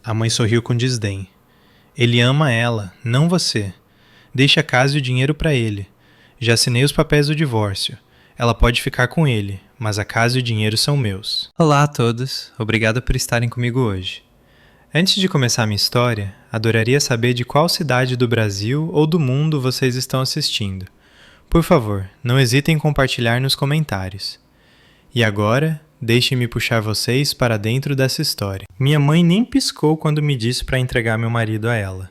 A mãe sorriu com desdém. Ele ama ela, não você. Deixe a casa e o dinheiro para ele. Já assinei os papéis do divórcio. Ela pode ficar com ele, mas a casa e o dinheiro são meus. Olá a todos, obrigado por estarem comigo hoje. Antes de começar minha história, adoraria saber de qual cidade do Brasil ou do mundo vocês estão assistindo. Por favor, não hesitem em compartilhar nos comentários. E agora, deixem-me puxar vocês para dentro dessa história. Minha mãe nem piscou quando me disse para entregar meu marido a ela.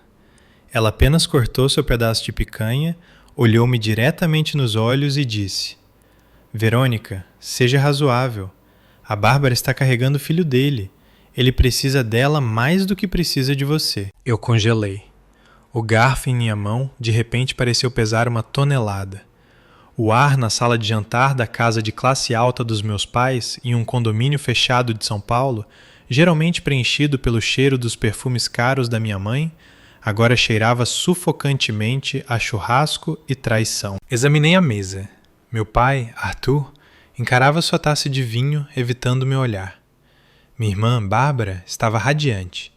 Ela apenas cortou seu pedaço de picanha, olhou-me diretamente nos olhos e disse: Verônica, seja razoável. A Bárbara está carregando o filho dele. Ele precisa dela mais do que precisa de você. Eu congelei. O garfo em minha mão, de repente, pareceu pesar 1 tonelada. O ar na sala de jantar da casa de classe alta dos meus pais, em um condomínio fechado de São Paulo, geralmente preenchido pelo cheiro dos perfumes caros da minha mãe, agora cheirava sufocantemente a churrasco e traição. Examinei a mesa. Meu pai, Arthur, encarava sua taça de vinho, evitando meu olhar. Minha irmã, Bárbara, estava radiante.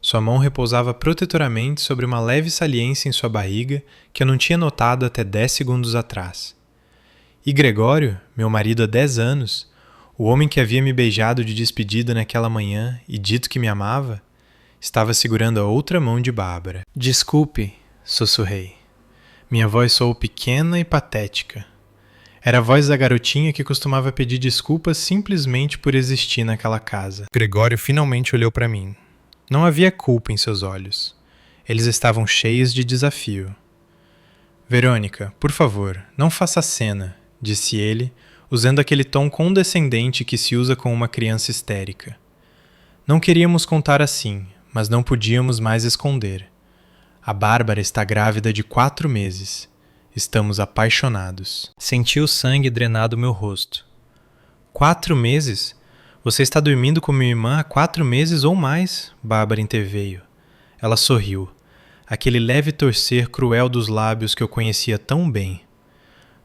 Sua mão repousava protetoramente sobre uma leve saliência em sua barriga que eu não tinha notado até 10 segundos atrás. E Gregório, meu marido há 10 anos, o homem que havia me beijado de despedida naquela manhã e dito que me amava, estava segurando a outra mão de Bárbara. Desculpe, sussurrei. Minha voz soou pequena e patética. Era a voz da garotinha que costumava pedir desculpas simplesmente por existir naquela casa. Gregório finalmente olhou para mim. Não havia culpa em seus olhos. Eles estavam cheios de desafio. Verônica, por favor, não faça cena, disse ele, usando aquele tom condescendente que se usa com uma criança histérica. Não queríamos contar assim, mas não podíamos mais esconder. A Bárbara está grávida de 4 meses. Estamos apaixonados. Senti o sangue drenar do meu rosto. 4 meses? Você está dormindo com minha irmã há 4 meses ou mais? Bárbara interveio. Ela sorriu. Aquele leve torcer cruel dos lábios que eu conhecia tão bem.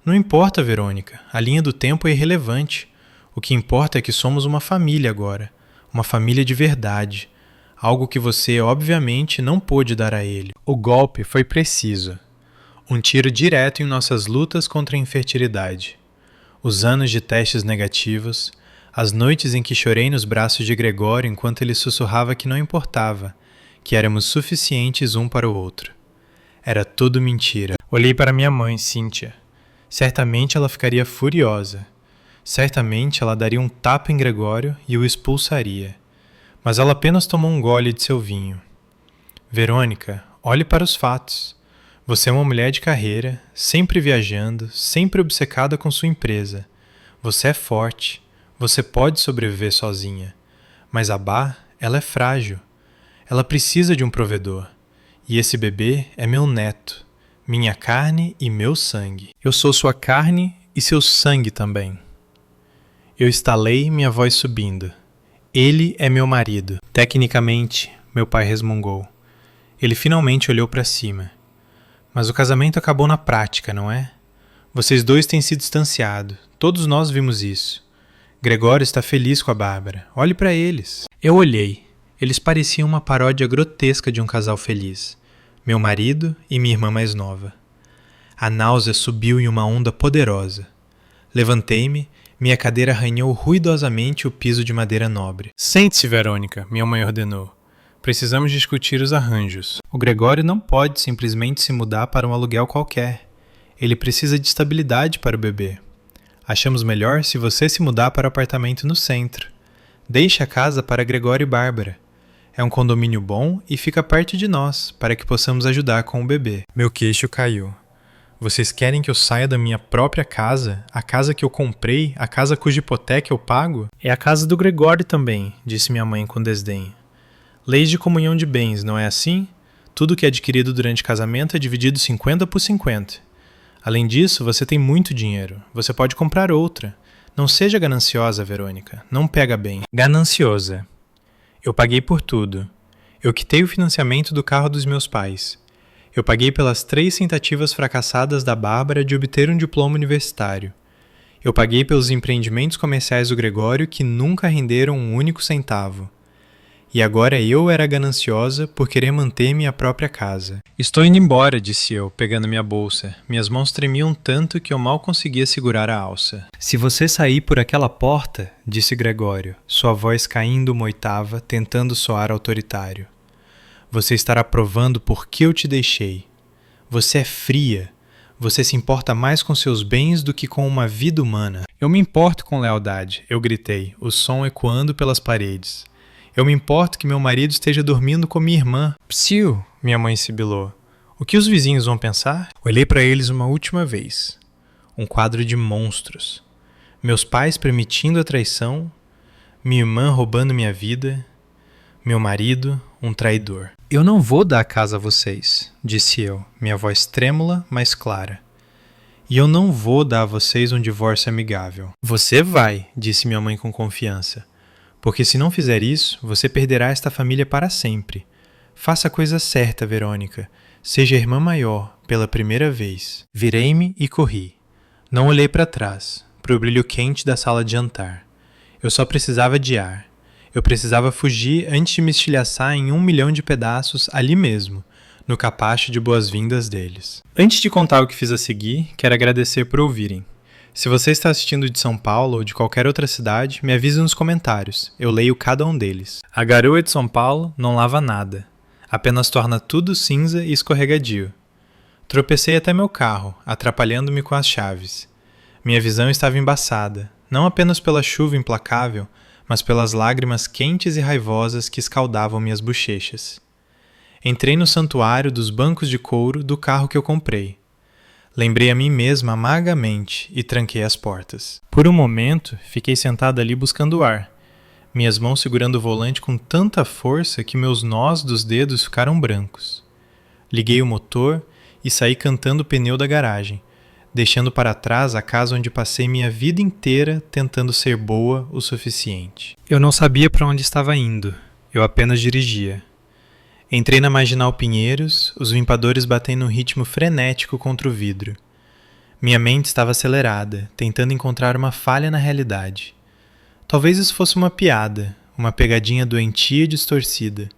Não importa, Verônica. A linha do tempo é irrelevante. O que importa é que somos uma família agora. Uma família de verdade. Algo que você, obviamente, não pôde dar a ele. O golpe foi preciso. Um tiro direto em nossas lutas contra a infertilidade. Os anos de testes negativos, as noites em que chorei nos braços de Gregório enquanto ele sussurrava que não importava, que éramos suficientes um para o outro. Era tudo mentira. Olhei para minha mãe, Cíntia. Certamente ela ficaria furiosa. Certamente ela daria um tapa em Gregório e o expulsaria. Mas ela apenas tomou um gole de seu vinho. Verônica, olhe para os fatos. Você é uma mulher de carreira, sempre viajando, sempre obcecada com sua empresa. Você é forte, você pode sobreviver sozinha. Mas a Bá, ela é frágil. Ela precisa de um provedor. E esse bebê é meu neto, minha carne e meu sangue. Eu sou sua carne e seu sangue também. Eu estalei, minha voz subindo. Ele é meu marido. Tecnicamente, meu pai resmungou. Ele finalmente olhou para cima. Mas o casamento acabou na prática, não é? Vocês dois têm se distanciado. Todos nós vimos isso. Gregório está feliz com a Bárbara. Olhe para eles. Eu olhei. Eles pareciam uma paródia grotesca de um casal feliz. Meu marido e minha irmã mais nova. A náusea subiu em uma onda poderosa. Levantei-me. Minha cadeira arranhou ruidosamente o piso de madeira nobre. Sente-se, Verônica, minha mãe ordenou. Precisamos discutir os arranjos. O Gregório não pode simplesmente se mudar para um aluguel qualquer. Ele precisa de estabilidade para o bebê. Achamos melhor se você se mudar para o apartamento no centro. Deixe a casa para Gregório e Bárbara. É um condomínio bom e fica perto de nós, para que possamos ajudar com o bebê. Meu queixo caiu. Vocês querem que eu saia da minha própria casa? A casa que eu comprei? A casa cuja hipoteca eu pago? É a casa do Gregório também, disse minha mãe com desdém. Leis de comunhão de bens, não é assim? Tudo que é adquirido durante casamento é dividido 50 por 50. Além disso, você tem muito dinheiro. Você pode comprar outra. Não seja gananciosa, Verônica. Não pega bem. Gananciosa. Eu paguei por tudo. Eu quitei o financiamento do carro dos meus pais. Eu paguei pelas 3 tentativas fracassadas da Bárbara de obter um diploma universitário. Eu paguei pelos empreendimentos comerciais do Gregório que nunca renderam um único centavo. e agora eu era gananciosa por querer manter minha própria casa. Estou indo embora, disse eu, pegando minha bolsa. Minhas mãos tremiam tanto que eu mal conseguia segurar a alça. Se você sair por aquela porta, disse Gregório, sua voz caindo uma oitava, tentando soar autoritário. Você estará provando por que eu te deixei. Você é fria. Você se importa mais com seus bens do que com uma vida humana. Eu me importo com lealdade, eu gritei, o som ecoando pelas paredes. Eu me importo que meu marido esteja dormindo com minha irmã. Psiu, minha mãe sibilou. O que os vizinhos vão pensar? Olhei para eles uma última vez. Um quadro de monstros. Meus pais permitindo a traição, minha irmã roubando minha vida, meu marido, um traidor. Eu não vou dar a casa a vocês, disse eu, minha voz trêmula, mas clara. E eu não vou dar a vocês um divórcio amigável. Você vai, disse minha mãe com confiança. Porque se não fizer isso, você perderá esta família para sempre. Faça a coisa certa, Verônica. Seja a irmã maior, pela primeira vez. Virei-me e corri. Não olhei para trás, para o brilho quente da sala de jantar. Eu só precisava de ar. Eu precisava fugir antes de me estilhaçar em 1 milhão de pedaços ali mesmo, no capacho de boas-vindas deles. Antes de contar o que fiz a seguir, quero agradecer por ouvirem. Se você está assistindo de São Paulo ou de qualquer outra cidade, me avise nos comentários, eu leio cada um deles. A garoa de São Paulo não lava nada, apenas torna tudo cinza e escorregadio. Tropecei até meu carro, atrapalhando-me com as chaves. Minha visão estava embaçada, não apenas pela chuva implacável, mas pelas lágrimas quentes e raivosas que escaldavam minhas bochechas. Entrei no santuário dos bancos de couro do carro que eu comprei. Lembrei a mim mesma amargamente e tranquei as portas. Por um momento, fiquei sentada ali buscando ar, minhas mãos segurando o volante com tanta força que meus nós dos dedos ficaram brancos. Liguei o motor e saí cantando o pneu da garagem, deixando para trás a casa onde passei minha vida inteira tentando ser boa o suficiente. Eu não sabia para onde estava indo, eu apenas dirigia. Entrei na Marginal Pinheiros, os limpadores batendo um ritmo frenético contra o vidro. Minha mente estava acelerada, tentando encontrar uma falha na realidade. Talvez isso fosse uma piada, uma pegadinha doentia e distorcida.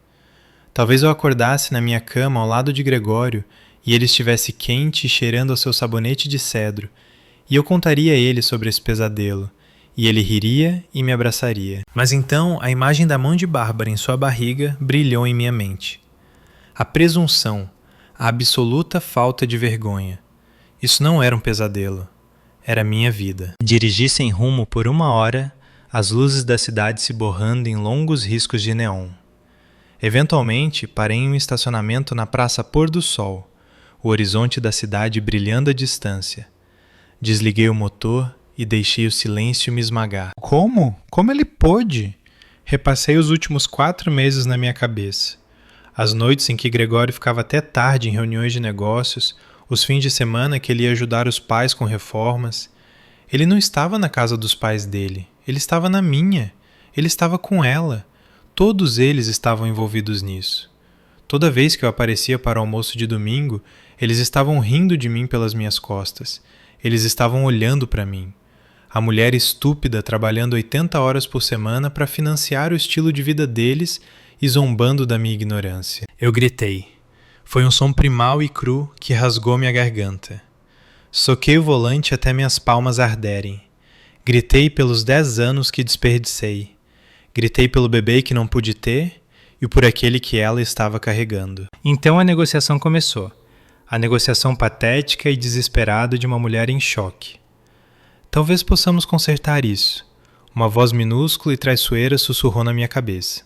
Talvez eu acordasse na minha cama ao lado de Gregório e ele estivesse quente e cheirando ao seu sabonete de cedro, e eu contaria a ele sobre esse pesadelo, e ele riria e me abraçaria. Mas então a imagem da mão de Bárbara em sua barriga brilhou em minha mente. A presunção, a absoluta falta de vergonha. Isso não era um pesadelo, era minha vida. Dirigi sem rumo por 1 hora, as luzes da cidade se borrando em longos riscos de neon. Eventualmente, parei em um estacionamento na Praça Pôr do Sol, o horizonte da cidade brilhando à distância. Desliguei o motor e deixei o silêncio me esmagar. Como? Como ele pôde? Repassei os últimos 4 meses na minha cabeça. As noites em que Gregório ficava até tarde em reuniões de negócios, os fins de semana que ele ia ajudar os pais com reformas. Ele não estava na casa dos pais dele, ele estava na minha, ele estava com ela. Todos eles estavam envolvidos nisso. Toda vez que eu aparecia para o almoço de domingo, eles estavam rindo de mim pelas minhas costas. Eles estavam olhando para mim. A mulher estúpida trabalhando 80 horas por semana para financiar o estilo de vida deles e zombando da minha ignorância. Eu gritei. Foi um som primal e cru que rasgou minha garganta. Soquei o volante até minhas palmas arderem. Gritei pelos 10 anos que desperdicei. Gritei pelo bebê que não pude ter e por aquele que ela estava carregando. Então a negociação começou. A negociação patética e desesperada de uma mulher em choque. Talvez possamos consertar isso. Uma voz minúscula e traiçoeira sussurrou na minha cabeça.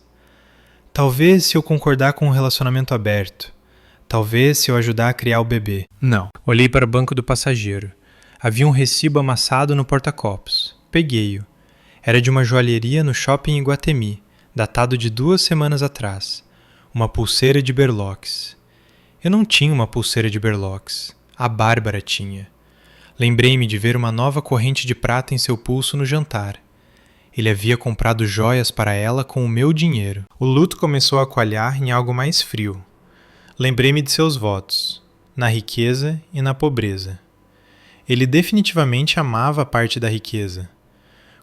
Talvez se eu concordar com um relacionamento aberto. Talvez se eu ajudar a criar o bebê. Não. Olhei para o banco do passageiro. Havia um recibo amassado no porta-copos. Peguei-o. Era de uma joalheria no shopping Iguatemi, datado de 2 semanas atrás. Uma pulseira de berloques. Eu não tinha uma pulseira de berloques. A Bárbara tinha. Lembrei-me de ver uma nova corrente de prata em seu pulso no jantar. Ele havia comprado joias para ela com o meu dinheiro. O luto começou a coalhar em algo mais frio. Lembrei-me de seus votos, na riqueza e na pobreza. Ele definitivamente amava a parte da riqueza.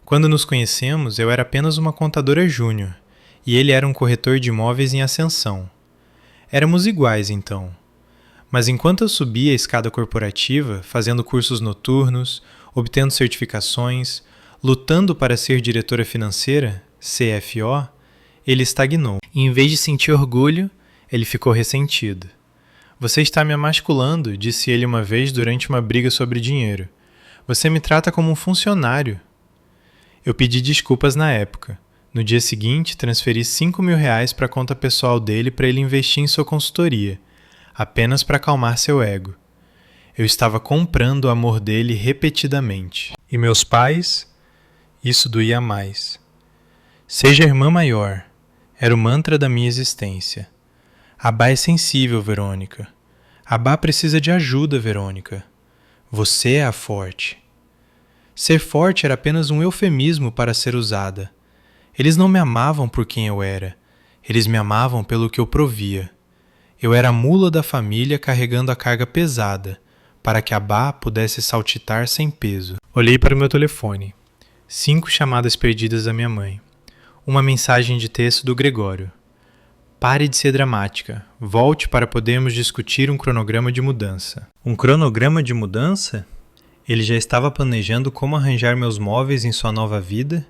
Quando nos conhecemos, eu era apenas uma contadora júnior, e ele era um corretor de imóveis em ascensão. Éramos iguais, então. Mas enquanto eu subia a escada corporativa, fazendo cursos noturnos, obtendo certificações, lutando para ser diretora financeira, CFO, ele estagnou. E em vez de sentir orgulho, ele ficou ressentido. Você está me emasculando, disse ele uma vez durante uma briga sobre dinheiro. Você me trata como um funcionário. Eu pedi desculpas na época. No dia seguinte, transferi R$5.000 para a conta pessoal dele para ele investir em sua consultoria, apenas para acalmar seu ego. Eu estava comprando o amor dele repetidamente. E meus pais? Isso doía mais. Seja a irmã maior. Era o mantra da minha existência. Abá é sensível, Verônica. Abá precisa de ajuda, Verônica. Você é a forte. Ser forte era apenas um eufemismo para ser usada. Eles não me amavam por quem eu era. Eles me amavam pelo que eu provia. Eu era a mula da família carregando a carga pesada, para que Abá pudesse saltitar sem peso. Olhei para o meu telefone. 5 chamadas perdidas da minha mãe. Uma mensagem de texto do Gregório. Pare de ser dramática. Volte para podermos discutir um cronograma de mudança. Um cronograma de mudança? Ele já estava planejando como arranjar meus móveis em sua nova vida?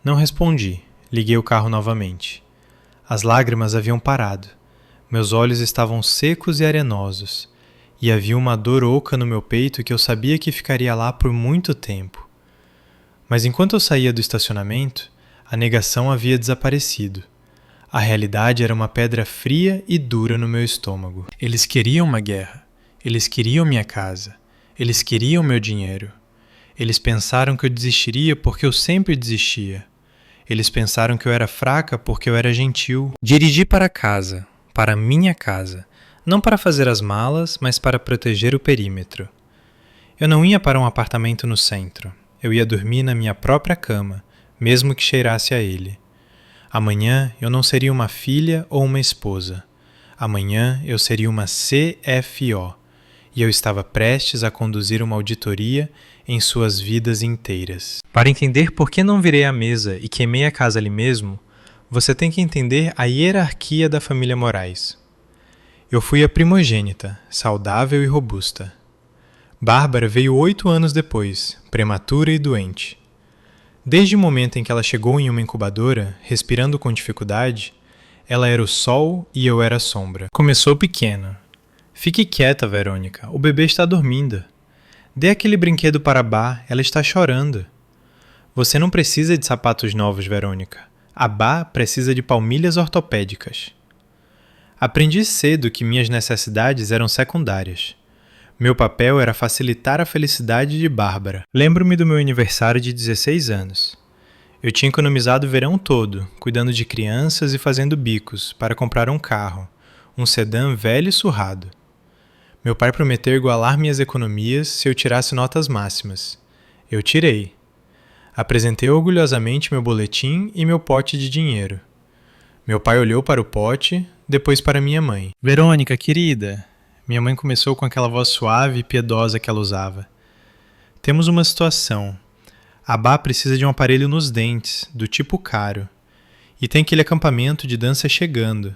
Não respondi. Liguei o carro novamente. As lágrimas haviam parado. Meus olhos estavam secos e arenosos. E havia uma dor oca no meu peito que eu sabia que ficaria lá por muito tempo. Mas enquanto eu saía do estacionamento, a negação havia desaparecido. A realidade era uma pedra fria e dura no meu estômago. Eles queriam uma guerra. Eles queriam minha casa. Eles queriam meu dinheiro. Eles pensaram que eu desistiria porque eu sempre desistia. Eles pensaram que eu era fraca porque eu era gentil. Dirigi para casa, para minha casa. Não para fazer as malas, mas para proteger o perímetro. Eu não ia para um apartamento no centro. Eu ia dormir na minha própria cama, mesmo que cheirasse a ele. Amanhã eu não seria uma filha ou uma esposa. Amanhã eu seria uma CFO. E eu estava prestes a conduzir uma auditoria em suas vidas inteiras. Para entender por que não virei à mesa e queimei a casa ali mesmo, você tem que entender a hierarquia da família Moraes. Eu fui a primogênita, saudável e robusta. Bárbara veio 8 anos depois, prematura e doente. Desde o momento em que ela chegou em uma incubadora, respirando com dificuldade, ela era o sol e eu era a sombra. Começou pequeno. Fique quieta, Verônica, o bebê está dormindo. Dê aquele brinquedo para Bá, ela está chorando. Você não precisa de sapatos novos, Verônica. A Bá precisa de palmilhas ortopédicas. Aprendi cedo que minhas necessidades eram secundárias. Meu papel era facilitar a felicidade de Bárbara. Lembro-me do meu aniversário de 16 anos. Eu tinha economizado o verão todo, cuidando de crianças e fazendo bicos, para comprar um carro, um sedã velho e surrado. Meu pai prometeu igualar minhas economias se eu tirasse notas máximas. Eu tirei. Apresentei orgulhosamente meu boletim e meu pote de dinheiro. Meu pai olhou para o pote, depois para minha mãe. Verônica, querida. Minha mãe começou com aquela voz suave e piedosa que ela usava. Temos uma situação. A Bá precisa de um aparelho nos dentes, do tipo caro. E tem aquele acampamento de dança chegando.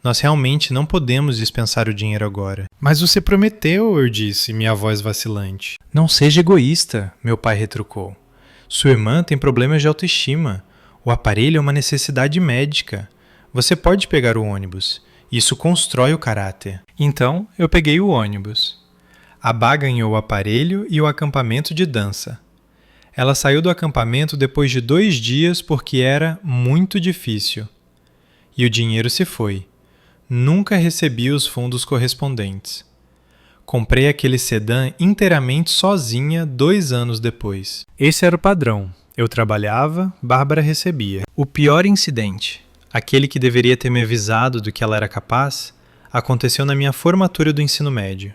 Nós realmente não podemos dispensar o dinheiro agora. Mas você prometeu, eu disse, minha voz vacilante. Não seja egoísta, meu pai retrucou. Sua irmã tem problemas de autoestima. O aparelho é uma necessidade médica. Você pode pegar o ônibus. Isso constrói o caráter. Então, eu peguei o ônibus. A Bá ganhou o aparelho e o acampamento de dança. Ela saiu do acampamento depois de 2 dias porque era muito difícil. E o dinheiro se foi. Nunca recebi os fundos correspondentes. Comprei aquele sedã inteiramente sozinha 2 anos depois. Esse era o padrão. Eu trabalhava, Bárbara recebia. O pior incidente, aquele que deveria ter me avisado do que ela era capaz, aconteceu na minha formatura do ensino médio.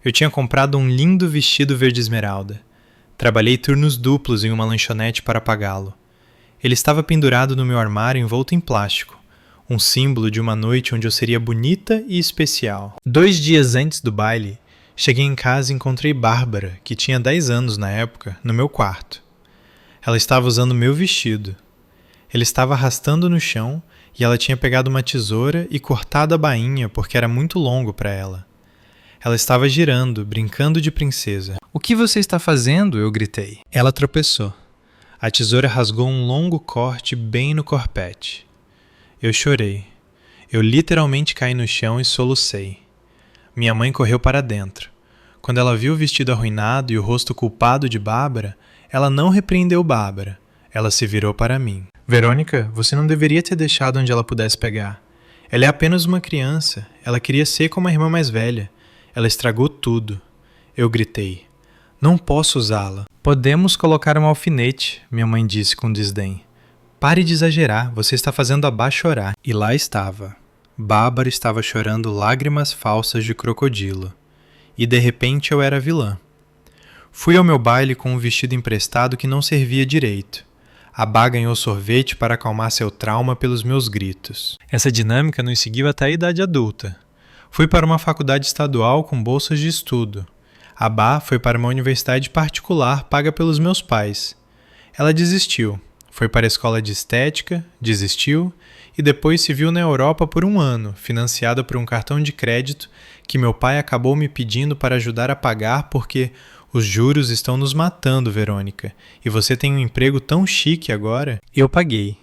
Eu tinha comprado um lindo vestido verde esmeralda. Trabalhei turnos duplos em uma lanchonete para pagá-lo. Ele estava pendurado no meu armário envolto em plástico. Um símbolo de uma noite onde eu seria bonita e especial. 2 dias antes do baile, cheguei em casa e encontrei Bárbara, que tinha 10 anos na época, no meu quarto. Ela estava usando meu vestido. Ele estava arrastando no chão e ela tinha pegado uma tesoura e cortado a bainha porque era muito longo para ela. Ela estava girando, brincando de princesa. "O que você está fazendo?" eu gritei. Ela tropeçou. A tesoura rasgou um longo corte bem no corpete. Eu chorei. Eu literalmente caí no chão e solucei. Minha mãe correu para dentro. Quando ela viu o vestido arruinado e o rosto culpado de Bárbara, ela não repreendeu Bárbara. Ela se virou para mim. "Verônica, você não deveria ter deixado onde ela pudesse pegar. Ela é apenas uma criança. Ela queria ser como a irmã mais velha. Ela estragou tudo." Eu gritei. "Não posso usá-la." "Podemos colocar um alfinete," minha mãe disse com desdém. "Pare de exagerar, você está fazendo a Bá chorar." E lá estava. Bárbara estava chorando lágrimas falsas de crocodilo. E de repente eu era a vilã. Fui ao meu baile com um vestido emprestado que não servia direito. A Bá ganhou sorvete para acalmar seu trauma pelos meus gritos. Essa dinâmica nos seguiu até a idade adulta. Fui para uma faculdade estadual com bolsas de estudo. A Bá foi para uma universidade particular paga pelos meus pais. Ela desistiu. Foi para a escola de estética, desistiu e depois se viu na Europa por um ano, financiada por um cartão de crédito que meu pai acabou me pedindo para ajudar a pagar porque os juros estão nos matando, Verônica, e você tem um emprego tão chique agora. Eu paguei.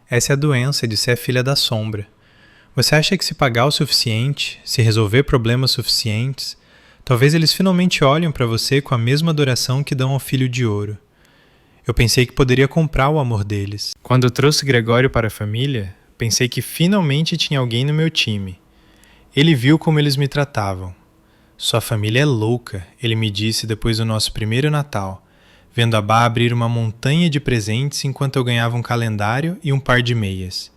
Essa é a doença de ser filha da sombra. Você acha que se pagar o suficiente, se resolver problemas suficientes, talvez eles finalmente olhem para você com a mesma adoração que dão ao filho de ouro. Eu pensei que poderia comprar o amor deles. Quando eu trouxe Gregório para a família, pensei que finalmente tinha alguém no meu time. Ele viu como eles me tratavam. "Sua família é louca," ele me disse depois do nosso primeiro Natal, vendo a Bá abrir uma montanha de presentes enquanto eu ganhava um calendário e um par de meias.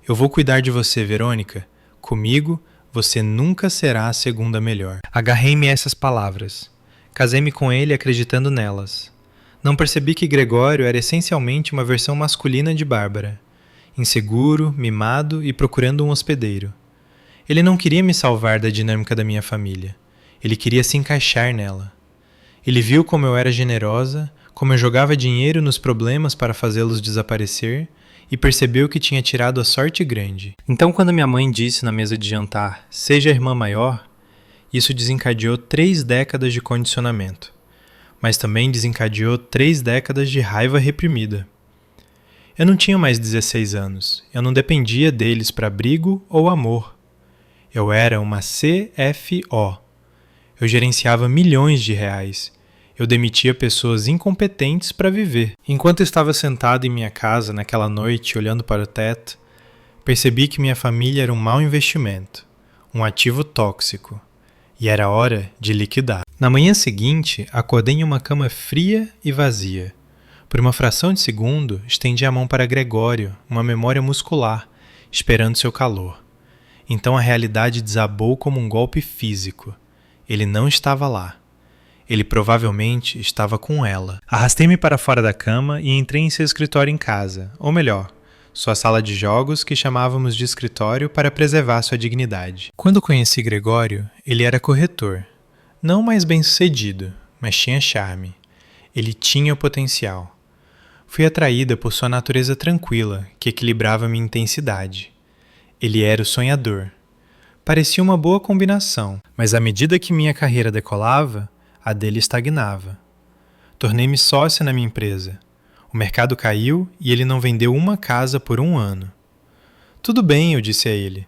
"Eu vou cuidar de você, Verônica. Comigo, você nunca será a segunda melhor." Agarrei-me a essas palavras. Casei-me com ele acreditando nelas. Não percebi que Gregório era essencialmente uma versão masculina de Bárbara. Inseguro, mimado e procurando um hospedeiro. Ele não queria me salvar da dinâmica da minha família. Ele queria se encaixar nela. Ele viu como eu era generosa, como eu jogava dinheiro nos problemas para fazê-los desaparecer, e percebeu que tinha tirado a sorte grande. Então, quando minha mãe disse na mesa de jantar, "Seja a irmã maior", isso desencadeou 3 décadas de condicionamento. Mas também desencadeou 3 décadas de raiva reprimida. Eu não tinha mais 16 anos. Eu não dependia deles para abrigo ou amor. Eu era uma CFO. Eu gerenciava milhões de reais. Eu demitia pessoas incompetentes para viver. Enquanto estava sentado em minha casa naquela noite, olhando para o teto, percebi que minha família era um mau investimento, um ativo tóxico, e era hora de liquidar. Na manhã seguinte, acordei em uma cama fria e vazia. Por uma fração de segundo, estendi a mão para Gregório, uma memória muscular, esperando seu calor. Então a realidade desabou como um golpe físico. Ele não estava lá. Ele provavelmente estava com ela. Arrastei-me para fora da cama e entrei em seu escritório em casa, ou melhor, sua sala de jogos que chamávamos de escritório para preservar sua dignidade. Quando conheci Gregório, ele era corretor. Não mais bem-sucedido, mas tinha charme. Ele tinha potencial. Fui atraída por sua natureza tranquila, que equilibrava minha intensidade. Ele era o sonhador. Parecia uma boa combinação, mas à medida que minha carreira decolava, a dele estagnava. Tornei-me sócia na minha empresa. O mercado caiu e ele não vendeu uma casa por 1 ano. Tudo bem, eu disse a ele.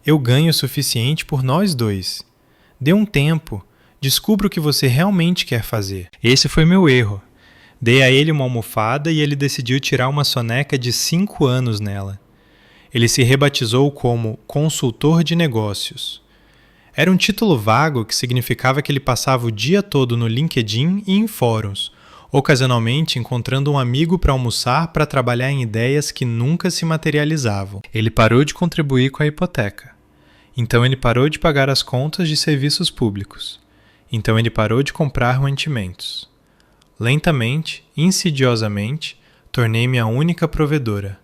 Eu ganho o suficiente por nós dois. Dê um tempo. Descubra o que você realmente quer fazer. Esse foi meu erro. Dei a ele uma almofada e ele decidiu tirar uma soneca de 5 anos nela. Ele se rebatizou como consultor de negócios. Era um título vago que significava que ele passava o dia todo no LinkedIn e em fóruns, ocasionalmente encontrando um amigo para almoçar para trabalhar em ideias que nunca se materializavam. Ele parou de contribuir com a hipoteca. Então ele parou de pagar as contas de serviços públicos. Então ele parou de comprar mantimentos. Lentamente, insidiosamente, tornei-me a única provedora.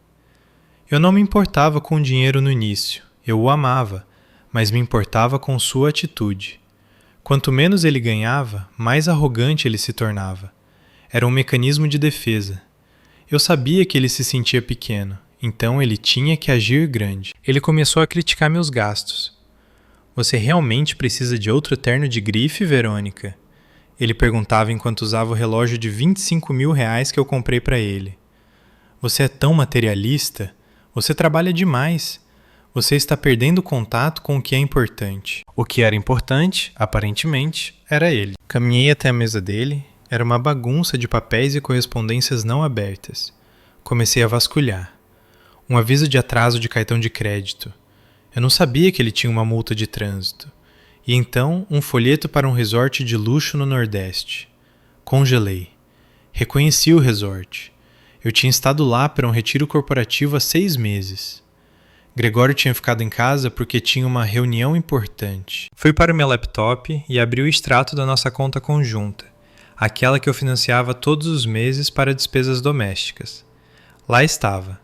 Eu não me importava com o dinheiro no início, eu o amava, mas me importava com sua atitude. Quanto menos ele ganhava, mais arrogante ele se tornava. Era um mecanismo de defesa. Eu sabia que ele se sentia pequeno, então ele tinha que agir grande. Ele começou a criticar meus gastos. Você realmente precisa de outro terno de grife, Verônica? Ele perguntava enquanto usava o relógio de R$ 25.000 que eu comprei para ele. Você é tão materialista? Você trabalha demais. Você está perdendo contato com o que é importante. O que era importante, aparentemente, era ele. Caminhei até a mesa dele. Era uma bagunça de papéis e correspondências não abertas. Comecei a vasculhar. Um aviso de atraso de cartão de crédito. Eu não sabia que ele tinha uma multa de trânsito. E então, um folheto para um resort de luxo no Nordeste. Congelei. Reconheci o resort. Eu tinha estado lá para um retiro corporativo há 6 meses. Gregório tinha ficado em casa porque tinha uma reunião importante. Fui para o meu laptop e abri o extrato da nossa conta conjunta, aquela que eu financiava todos os meses para despesas domésticas. Lá estava.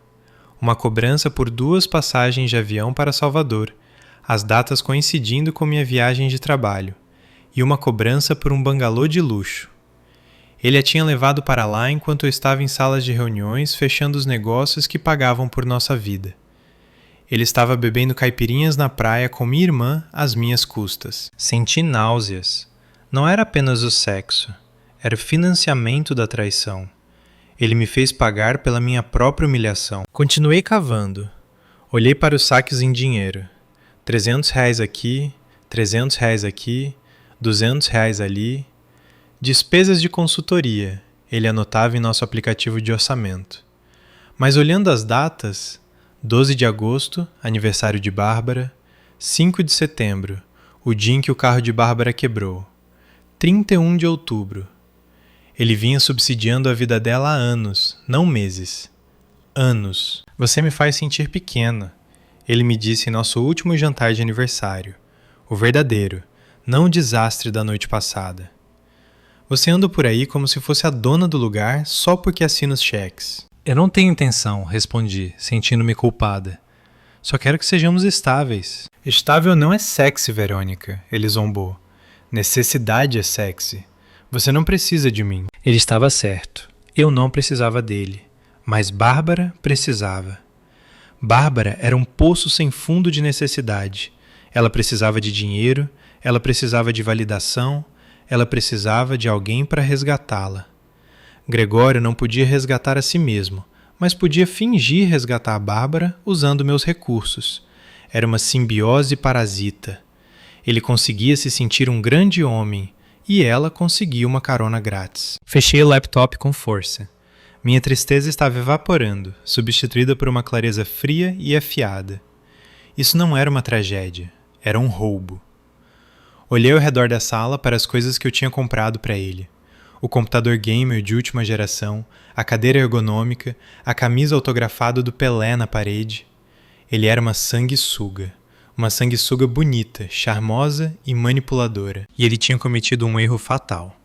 Uma cobrança por 2 passagens de avião para Salvador, as datas coincidindo com minha viagem de trabalho, e uma cobrança por um bangalô de luxo. Ele a tinha levado para lá enquanto eu estava em salas de reuniões fechando os negócios que pagavam por nossa vida. Ele estava bebendo caipirinhas na praia com minha irmã às minhas custas. Senti náuseas. Não era apenas o sexo, era o financiamento da traição. Ele me fez pagar pela minha própria humilhação. Continuei cavando. Olhei para os saques em dinheiro. R$ 300 aqui, R$ 300 aqui, R$ 200 ali. Despesas de consultoria, ele anotava em nosso aplicativo de orçamento. Mas olhando as datas, 12 de agosto, aniversário de Bárbara, 5 de setembro, o dia em que o carro de Bárbara quebrou, 31 de outubro. Ele vinha subsidiando a vida dela há anos, não meses. Anos. Você me faz sentir pequena, ele me disse em nosso último jantar de aniversário. O verdadeiro, não o desastre da noite passada. Você anda por aí como se fosse a dona do lugar só porque assina os cheques. Eu não tenho intenção, respondi, sentindo-me culpada. Só quero que sejamos estáveis. Estável não é sexy, Verônica, ele zombou. Necessidade é sexy. Você não precisa de mim. Ele estava certo. Eu não precisava dele. Mas Bárbara precisava. Bárbara era um poço sem fundo de necessidade. Ela precisava de dinheiro, ela precisava de validação, ela precisava de alguém para resgatá-la. Gregório não podia resgatar a si mesmo, mas podia fingir resgatar a Bárbara usando meus recursos. Era uma simbiose parasita. Ele conseguia se sentir um grande homem, e ela conseguia uma carona grátis. Fechei o laptop com força. Minha tristeza estava evaporando, substituída por uma clareza fria e afiada. Isso não era uma tragédia, era um roubo. Olhei ao redor da sala para as coisas que eu tinha comprado para ele. O computador gamer de última geração, a cadeira ergonômica, a camisa autografada do Pelé na parede. Ele era uma sanguessuga bonita, charmosa e manipuladora. E ele tinha cometido um erro fatal.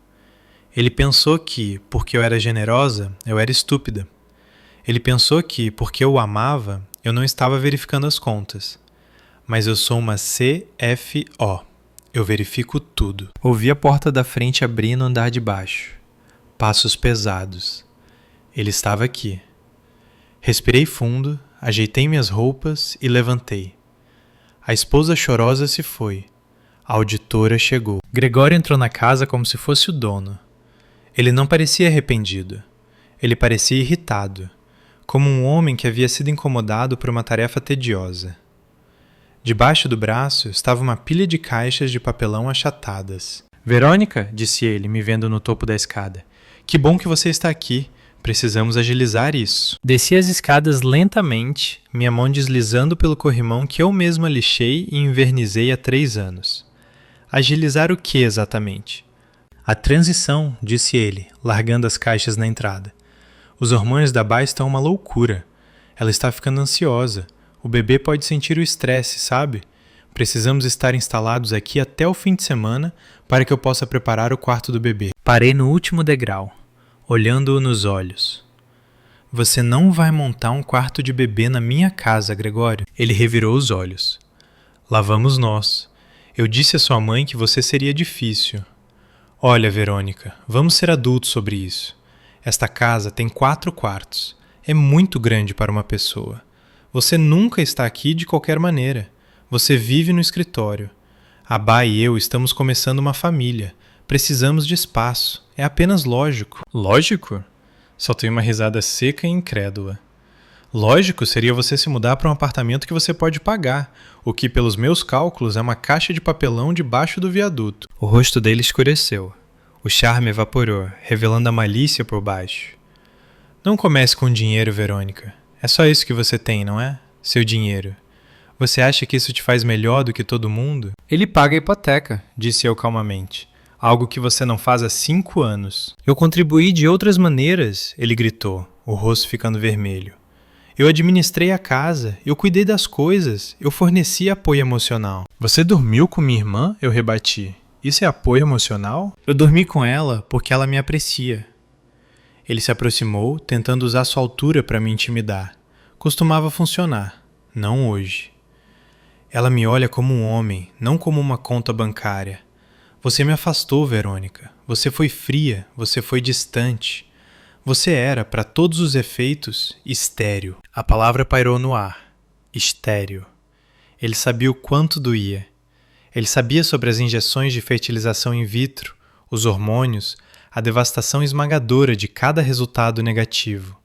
Ele pensou que, porque eu era generosa, eu era estúpida. Ele pensou que, porque eu o amava, eu não estava verificando as contas. Mas eu sou uma CFO. Eu verifico tudo. Ouvi a porta da frente abrir no andar de baixo. Passos pesados. Ele estava aqui. Respirei fundo, ajeitei minhas roupas e levantei. A esposa chorosa se foi. A auditora chegou. Gregório entrou na casa como se fosse o dono. Ele não parecia arrependido. Ele parecia irritado, como um homem que havia sido incomodado por uma tarefa tediosa. Debaixo do braço estava uma pilha de caixas de papelão achatadas. Verônica, disse ele, me vendo no topo da escada. Que bom que você está aqui. Precisamos agilizar isso. Desci as escadas lentamente, minha mão deslizando pelo corrimão que eu mesma lixei e envernizei há 3 anos. Agilizar o que exatamente? A transição, disse ele, largando as caixas na entrada. Os hormônios da Bá estão uma loucura. Ela está ficando ansiosa. O bebê pode sentir o estresse, sabe? Precisamos estar instalados aqui até o fim de semana para que eu possa preparar o quarto do bebê. Parei no último degrau, olhando-o nos olhos. Você não vai montar um quarto de bebê na minha casa, Gregório. Ele revirou os olhos. Lá vamos nós. Eu disse à sua mãe que você seria difícil. Olha, Verônica, vamos ser adultos sobre isso. Esta casa tem 4 quartos. É muito grande para uma pessoa. Você nunca está aqui de qualquer maneira. Você vive no escritório. Abá e eu estamos começando uma família. Precisamos de espaço. É apenas lógico. Lógico? Soltei uma risada seca e incrédula. Lógico seria você se mudar para um apartamento que você pode pagar, o que, pelos meus cálculos, é uma caixa de papelão debaixo do viaduto. O rosto dele escureceu. O charme evaporou, revelando a malícia por baixo. Não comece com dinheiro, Verônica. É só isso que você tem, não é? Seu dinheiro. Você acha que isso te faz melhor do que todo mundo? Ele paga a hipoteca, disse eu calmamente. Algo que você não faz há 5 anos. Eu contribuí de outras maneiras, ele gritou, o rosto ficando vermelho. Eu administrei a casa, eu cuidei das coisas, eu forneci apoio emocional. Você dormiu com minha irmã? Eu rebati. Isso é apoio emocional? Eu dormi com ela porque ela me aprecia. Ele se aproximou, tentando usar sua altura para me intimidar. Costumava funcionar. Não hoje. Ela me olha como um homem, não como uma conta bancária. Você me afastou, Verônica. Você foi fria, você foi distante. Você era, para todos os efeitos, estéril. A palavra pairou no ar. Estéril. Ele sabia o quanto doía. Ele sabia sobre as injeções de fertilização in vitro, os hormônios, a devastação esmagadora de cada resultado negativo.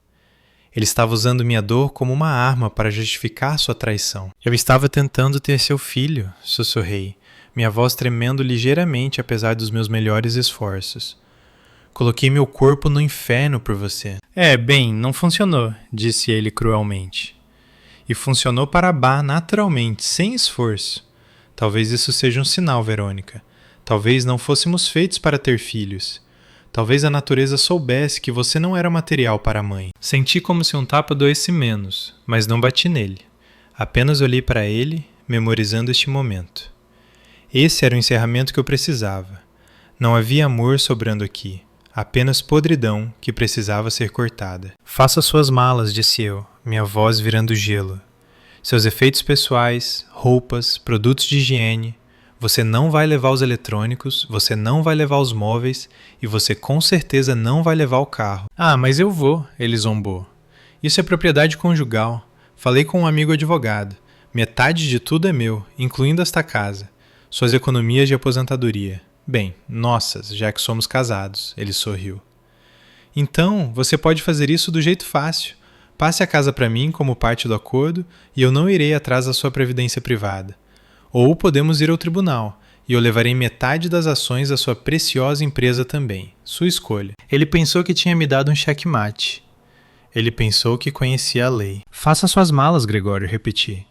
Ele estava usando minha dor como uma arma para justificar sua traição. Eu estava tentando ter seu filho, sussurrei, minha voz tremendo ligeiramente apesar dos meus melhores esforços. Coloquei meu corpo no inferno por você. Bem, não funcionou, disse ele cruelmente. E funcionou para Abá naturalmente, sem esforço. Talvez isso seja um sinal, Verônica. Talvez não fôssemos feitos para ter filhos. Talvez a natureza soubesse que você não era material para a mãe. Senti como se um tapa doesse menos, mas não bati nele. Apenas olhei para ele, memorizando este momento. Esse era o encerramento que eu precisava. Não havia amor sobrando aqui. Apenas podridão que precisava ser cortada. Faça suas malas, disse eu, minha voz virando gelo. Seus efeitos pessoais, roupas, produtos de higiene. Você não vai levar os eletrônicos, você não vai levar os móveis e você com certeza não vai levar o carro. Ah, mas eu vou, ele zombou. Isso é propriedade conjugal. Falei com um amigo advogado. Metade de tudo é meu, incluindo esta casa. Suas economias de aposentadoria. Bem, nossas, já que somos casados, ele sorriu. Então, você pode fazer isso do jeito fácil. Passe a casa para mim como parte do acordo e eu não irei atrás da sua previdência privada. Ou podemos ir ao tribunal e eu levarei metade das ações da sua preciosa empresa também. Sua escolha. Ele pensou que tinha me dado um checkmate. Ele pensou que conhecia a lei. Faça suas malas, Gregório, repeti.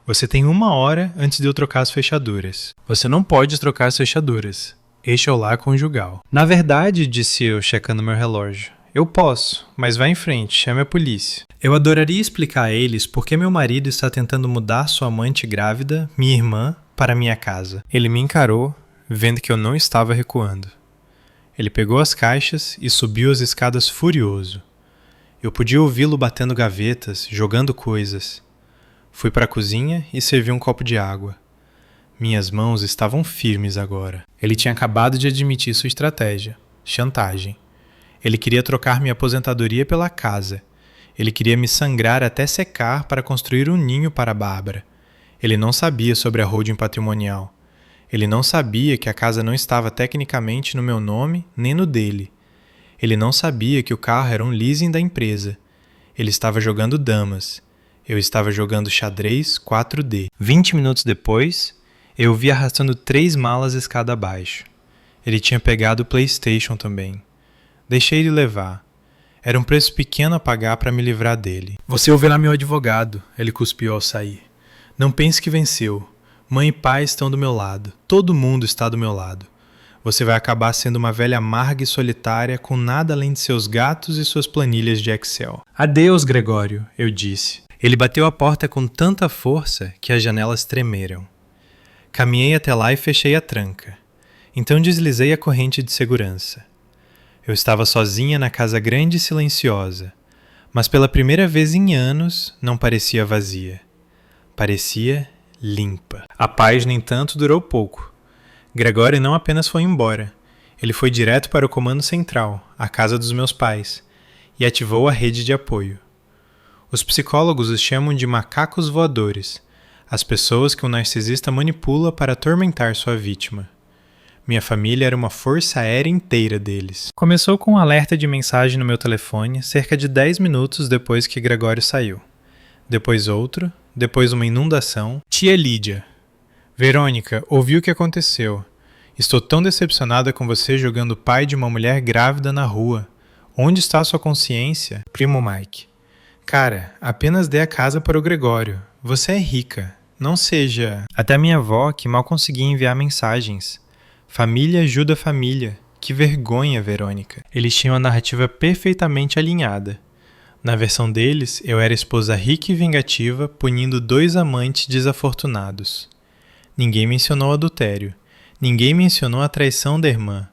Você tem 1 hora antes de eu trocar as fechaduras. Você não pode trocar as fechaduras. Este é o lar conjugal. Na verdade, disse eu, checando meu relógio, eu posso, mas vá em frente, chame a polícia. Eu adoraria explicar a eles por que meu marido está tentando mudar sua amante grávida, minha irmã, para minha casa. Ele me encarou, vendo que eu não estava recuando. Ele pegou as caixas e subiu as escadas furioso. Eu podia ouvi-lo batendo gavetas, jogando coisas. Fui para a cozinha e servi um copo de água. Minhas mãos estavam firmes agora. Ele tinha acabado de admitir sua estratégia. Chantagem. Ele queria trocar minha aposentadoria pela casa. Ele queria me sangrar até secar para construir um ninho para a Bárbara. Ele não sabia sobre a holding patrimonial. Ele não sabia que a casa não estava tecnicamente no meu nome nem no dele. Ele não sabia que o carro era um leasing da empresa. Ele estava jogando damas. Eu estava jogando xadrez 4D. 20 minutos depois, eu o vi arrastando 3 malas escada abaixo. Ele tinha pegado o PlayStation também. Deixei ele levar. Era um preço pequeno a pagar para me livrar dele. Você ouvirá meu advogado, ele cuspiu ao sair. Não pense que venceu. Mãe e pai estão do meu lado. Todo mundo está do meu lado. Você vai acabar sendo uma velha amarga e solitária com nada além de seus gatos e suas planilhas de Excel. Adeus, Gregório, eu disse. Ele bateu a porta com tanta força que as janelas tremeram. Caminhei até lá e fechei a tranca. Então deslizei a corrente de segurança. Eu estava sozinha na casa grande e silenciosa, mas pela primeira vez em anos não parecia vazia. Parecia limpa. A paz, no entanto, durou pouco. Gregório não apenas foi embora. Ele foi direto para o comando central, a casa dos meus pais. e ativou a rede de apoio. Os psicólogos os chamam de macacos voadores, as pessoas que um narcisista manipula para atormentar sua vítima. Minha família era uma força aérea inteira deles. Começou com um alerta de mensagem no meu telefone cerca de 10 minutos depois que Gregório saiu. Depois outro, depois uma inundação. Tia Lídia. Verônica, ouvi o que aconteceu. Estou tão decepcionada com você jogando o pai de uma mulher grávida na rua. Onde está sua consciência? Primo Mike. Cara, apenas dê a casa para o Gregório. Você é rica. Não seja... Até minha avó, que mal conseguia enviar mensagens. Família ajuda família. Que vergonha, Verônica. Eles tinham a narrativa perfeitamente alinhada. Na versão deles, eu era a esposa rica e vingativa, punindo 2 amantes desafortunados. Ninguém mencionou adultério. Ninguém mencionou a traição da irmã.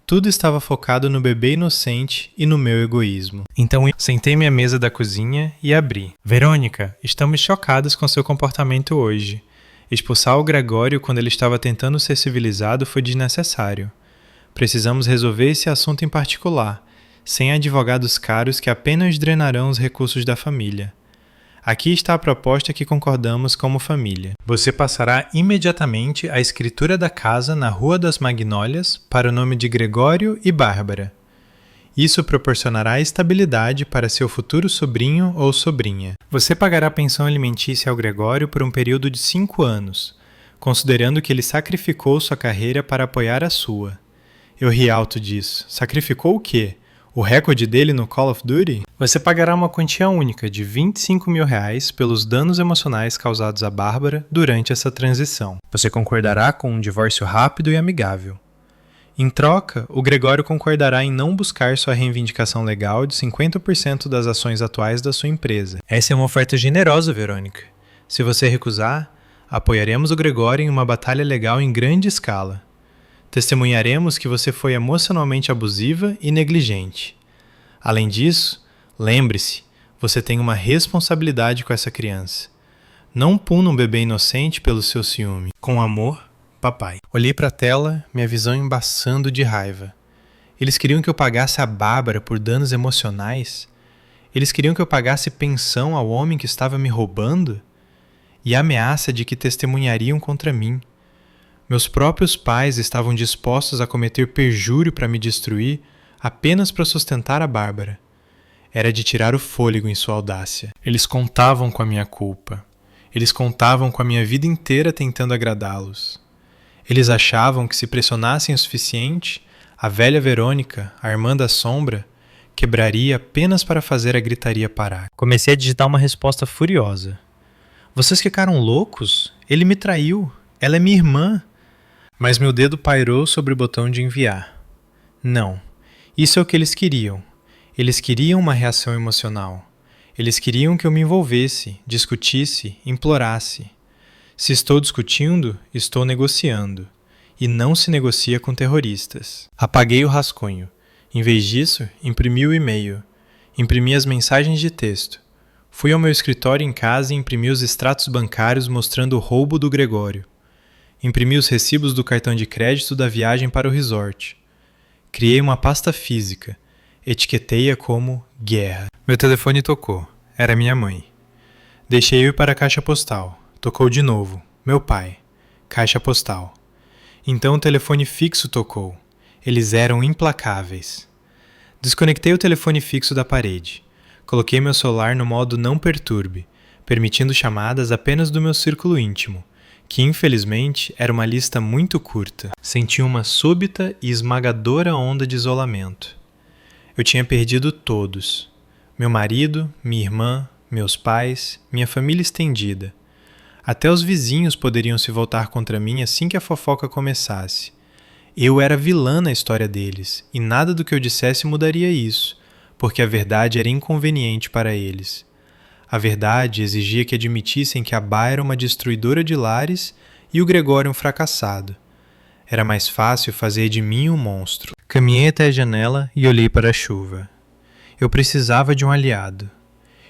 Tudo estava focado no bebê inocente e no meu egoísmo. Então, sentei-me à mesa da cozinha e abri. Verônica, estamos chocados com seu comportamento hoje. Expulsar o Gregório quando ele estava tentando ser civilizado foi desnecessário. Precisamos resolver esse assunto em particular, sem advogados caros que apenas drenarão os recursos da família. Aqui está a proposta que concordamos como família. Você passará imediatamente a escritura da casa na Rua das Magnólias para o nome de Gregório e Bárbara. Isso proporcionará estabilidade para seu futuro sobrinho ou sobrinha. Você pagará pensão alimentícia ao Gregório por um período de 5 anos, considerando que ele sacrificou sua carreira para apoiar a sua. Eu ri alto disso. Sacrificou o quê? O recorde dele no Call of Duty? Você pagará uma quantia única de R$25 mil pelos danos emocionais causados a Bárbara durante essa transição. Você concordará com um divórcio rápido e amigável. Em troca, o Gregório concordará em não buscar sua reivindicação legal de 50% das ações atuais da sua empresa. Essa é uma oferta generosa, Verônica. Se você recusar, apoiaremos o Gregório em uma batalha legal em grande escala. Testemunharemos que você foi emocionalmente abusiva e negligente. Além disso, lembre-se, você tem uma responsabilidade com essa criança. Não puna um bebê inocente pelo seu ciúme. Com amor, papai. Olhei para a tela, minha visão embaçando de raiva. Eles queriam que eu pagasse a Bárbara por danos emocionais? Eles queriam que eu pagasse pensão ao homem que estava me roubando? E a ameaça de que testemunhariam contra mim. Meus próprios pais estavam dispostos a cometer perjúrio para me destruir apenas para sustentar a Bárbara. Era de tirar o fôlego em sua audácia. Eles contavam com a minha culpa. Eles contavam com a minha vida inteira tentando agradá-los. Eles achavam que se pressionassem o suficiente, a velha Verônica, a irmã da sombra, quebraria apenas para fazer a gritaria parar. Comecei a digitar uma resposta furiosa. Vocês ficaram loucos? Ele me traiu. Ela é minha irmã. Mas meu dedo pairou sobre o botão de enviar. Não. Isso é o que eles queriam. Eles queriam uma reação emocional. Eles queriam que eu me envolvesse, discutisse, implorasse. Se estou discutindo, estou negociando. E não se negocia com terroristas. Apaguei o rascunho. Em vez disso, imprimi o e-mail. Imprimi as mensagens de texto. Fui ao meu escritório em casa e imprimi os extratos bancários mostrando o roubo do Gregório. Imprimi os recibos do cartão de crédito da viagem para o resort. Criei uma pasta física. Etiquetei-a como Guerra. Meu telefone tocou. Era minha mãe. Deixei ir para a caixa postal. Tocou de novo. Meu pai. Caixa postal. Então o telefone fixo tocou. Eles eram implacáveis. Desconectei o telefone fixo da parede. Coloquei meu celular no modo não perturbe, permitindo chamadas apenas do meu círculo íntimo, que infelizmente era uma lista muito curta. Senti uma súbita e esmagadora onda de isolamento. Eu tinha perdido todos. Meu marido, minha irmã, meus pais, minha família estendida. Até os vizinhos poderiam se voltar contra mim assim que a fofoca começasse. Eu era vilã na história deles, e nada do que eu dissesse mudaria isso, porque a verdade era inconveniente para eles. A verdade exigia que admitissem que a Bá era uma destruidora de lares e o Gregório um fracassado. Era mais fácil fazer de mim um monstro. Caminhei até a janela e olhei para a chuva. Eu precisava de um aliado.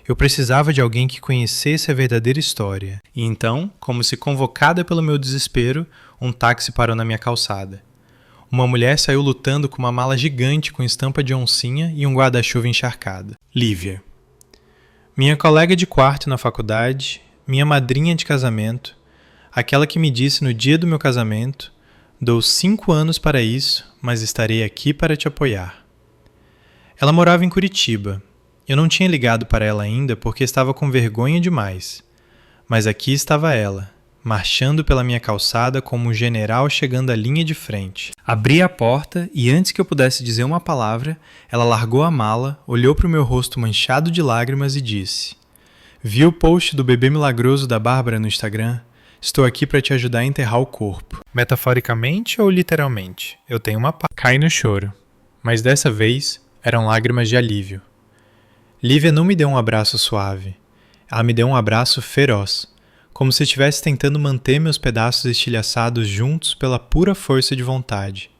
Eu precisava de alguém que conhecesse a verdadeira história. E então, como se convocada pelo meu desespero, um táxi parou na minha calçada. Uma mulher saiu lutando com uma mala gigante com estampa de oncinha e um guarda-chuva encharcado. Lívia. Minha colega de quarto na faculdade, minha madrinha de casamento, aquela que me disse no dia do meu casamento: dou 5 anos para isso, mas estarei aqui para te apoiar. Ela morava em Curitiba. Eu não tinha ligado para ela ainda porque estava com vergonha demais. Mas aqui estava ela, marchando pela minha calçada como um general chegando à linha de frente. Abri a porta e antes que eu pudesse dizer uma palavra, ela largou a mala, olhou para o meu rosto manchado de lágrimas e disse: Vi o post do bebê milagroso da Bárbara no Instagram? Estou aqui para te ajudar a enterrar o corpo. Metaforicamente ou literalmente? Eu tenho uma pá. Cai no choro. Mas dessa vez, eram lágrimas de alívio. Lívia não me deu um abraço suave. Ela me deu um abraço feroz, como se estivesse tentando manter meus pedaços estilhaçados juntos pela pura força de vontade.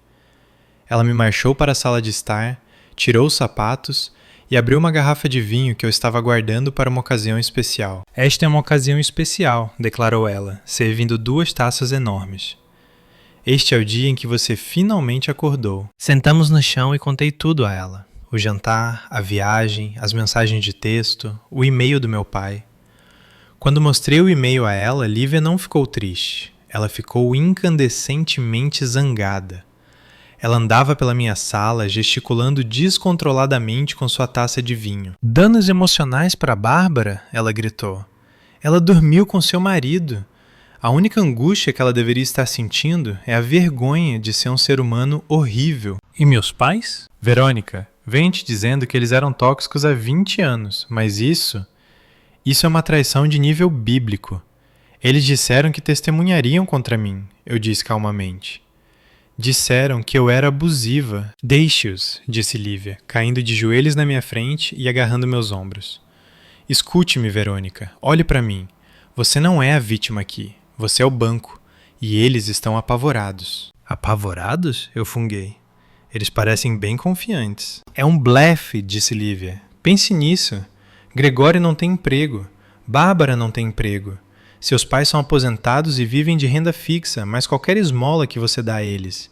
Ela me marchou para a sala de estar, tirou os sapatos e abriu uma garrafa de vinho que eu estava guardando para uma ocasião especial. Esta é uma ocasião especial, declarou ela, servindo 2 taças enormes. Este é o dia em que você finalmente acordou. Sentamos no chão e contei tudo a ela. O jantar, a viagem, as mensagens de texto, o e-mail do meu pai. Quando mostrei o e-mail a ela, Lívia não ficou triste. Ela ficou incandescentemente zangada. Ela andava pela minha sala, gesticulando descontroladamente com sua taça de vinho. Danos emocionais para Bárbara? Ela gritou. Ela dormiu com seu marido. A única angústia que ela deveria estar sentindo é a vergonha de ser um ser humano horrível. E meus pais? Verônica, vem te dizendo que eles eram tóxicos há 20 anos, mas isso é uma traição de nível bíblico. Eles disseram que testemunhariam contra mim, eu disse calmamente. Disseram que eu era abusiva. Deixe-os, disse Lívia, caindo de joelhos na minha frente e agarrando meus ombros. Escute-me, Verônica, olhe para mim. Você não é a vítima aqui, você é o banco, e eles estão apavorados. Apavorados? Eu funguei. Eles parecem bem confiantes. É um blefe, disse Lívia. Pense nisso. Gregório não tem emprego. Bárbara não tem emprego. Seus pais são aposentados e vivem de renda fixa, mas qualquer esmola que você dá a eles.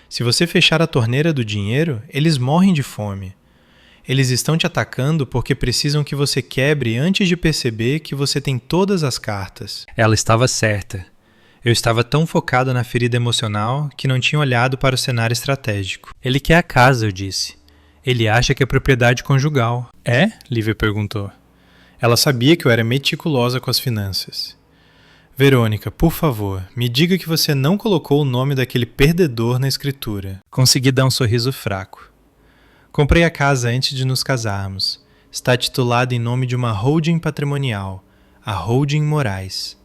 Se você fechar a torneira do dinheiro, eles morrem de fome. Eles estão te atacando porque precisam que você quebre antes de perceber que você tem todas as cartas. Ela estava certa. Eu estava tão focado na ferida emocional que não tinha olhado para o cenário estratégico. Ele quer a casa, eu disse. Ele acha que é propriedade conjugal. É? Lívia perguntou. Ela sabia que eu era meticulosa com as finanças. Verônica, por favor, me diga que você não colocou o nome daquele perdedor na escritura. Consegui dar um sorriso fraco. Comprei a casa antes de nos casarmos. Está titulada em nome de uma holding patrimonial, a Holding Moraes.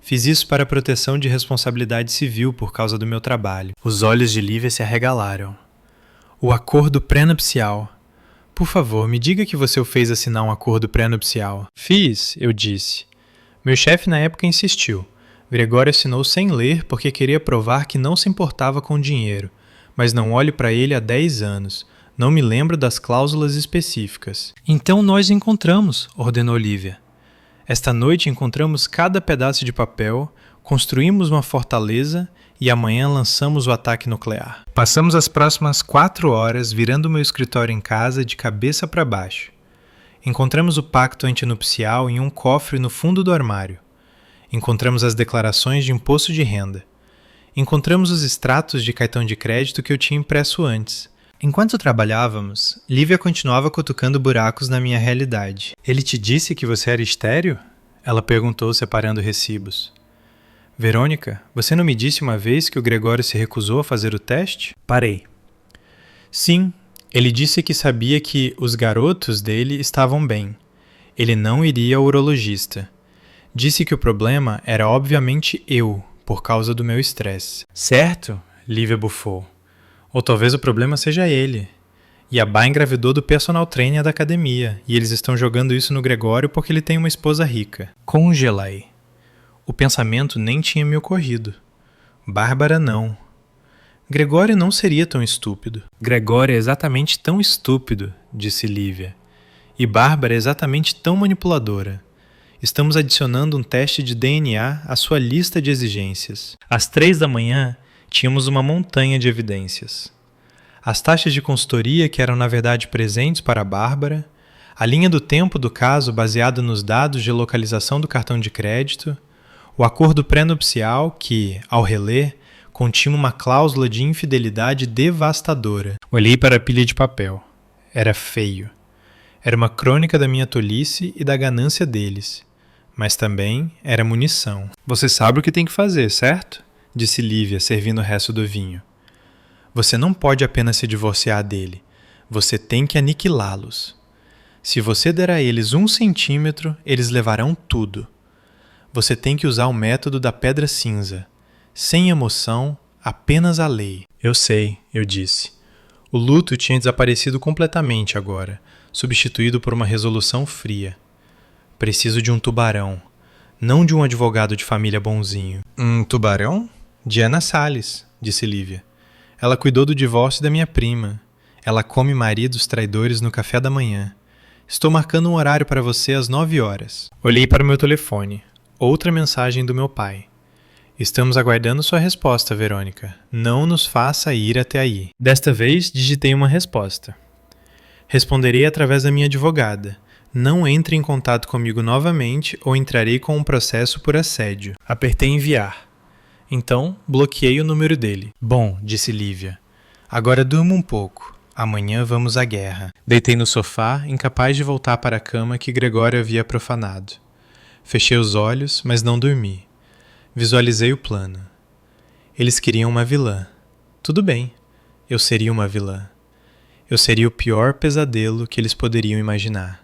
Fiz isso para proteção de responsabilidade civil por causa do meu trabalho. Os olhos de Lívia se arregalaram. O acordo pré-nupcial. Por favor, me diga que você o fez assinar um acordo pré-nupcial. Fiz, eu disse. Meu chefe na época insistiu. Gregório assinou sem ler porque queria provar que não se importava com dinheiro, mas não olho para ele há 10 anos. Não me lembro das cláusulas específicas. Então nós encontramos, ordenou Lívia. Esta noite encontramos cada pedaço de papel, construímos uma fortaleza e amanhã lançamos o ataque nuclear. Passamos as próximas 4 horas virando meu escritório em casa de cabeça para baixo. Encontramos o pacto antinupcial em um cofre no fundo do armário. Encontramos as declarações de imposto de renda. Encontramos os extratos de cartão de crédito que eu tinha impresso antes. Enquanto trabalhávamos, Lívia continuava cutucando buracos na minha realidade. Ele te disse que você era estéril? Ela perguntou, separando recibos. Verônica, você não me disse uma vez que o Gregório se recusou a fazer o teste? Parei. Sim, ele disse que sabia que os garotos dele estavam bem. Ele não iria ao urologista. Disse que o problema era obviamente eu, por causa do meu estresse. Certo, Lívia bufou. Ou talvez o problema seja ele. E a Bá engravidou do personal trainer da academia, e eles estão jogando isso no Gregório porque ele tem uma esposa rica. Congelai. O pensamento nem tinha me ocorrido. Bárbara não. Gregório não seria tão estúpido. Gregório é exatamente tão estúpido, disse Lívia. E Bárbara é exatamente tão manipuladora. Estamos adicionando um teste de DNA à sua lista de exigências. Às 3 da manhã, Tínhamos uma montanha de evidências. As taxas de consultoria que eram na verdade presentes para a Bárbara, a linha do tempo do caso baseada nos dados de localização do cartão de crédito, o acordo pré-nupcial que, ao reler, continha uma cláusula de infidelidade devastadora. Olhei para a pilha de papel. Era feio. Era uma crônica da minha tolice e da ganância deles. Mas também era munição. Você sabe o que tem que fazer, certo? Disse Lívia, servindo o resto do vinho. Você não pode apenas se divorciar dele. Você tem que aniquilá-los. Se você der a eles 1 centímetro, eles levarão tudo. Você tem que usar o método da pedra cinza. Sem emoção, apenas a lei. Eu sei, eu disse. O luto tinha desaparecido completamente agora, substituído por uma resolução fria. Preciso de um tubarão, não de um advogado de família bonzinho. Um tubarão? Diana Salles, disse Lívia. Ela cuidou do divórcio da minha prima. Ela come maridos traidores no café da manhã. Estou marcando um horário para você às 9 horas. Olhei para o meu telefone. Outra mensagem do meu pai. Estamos aguardando sua resposta, Verônica. Não nos faça ir até aí. Desta vez, digitei uma resposta. Responderei através da minha advogada. Não entre em contato comigo novamente ou entrarei com um processo por assédio. Apertei enviar. Então, bloqueei o número dele. Bom, disse Lívia. Agora durma um pouco. Amanhã vamos à guerra. Deitei no sofá, incapaz de voltar para a cama que Gregório havia profanado. Fechei os olhos, mas não dormi. Visualizei o plano. Eles queriam uma vilã. Tudo bem, eu seria uma vilã. Eu seria o pior pesadelo que eles poderiam imaginar.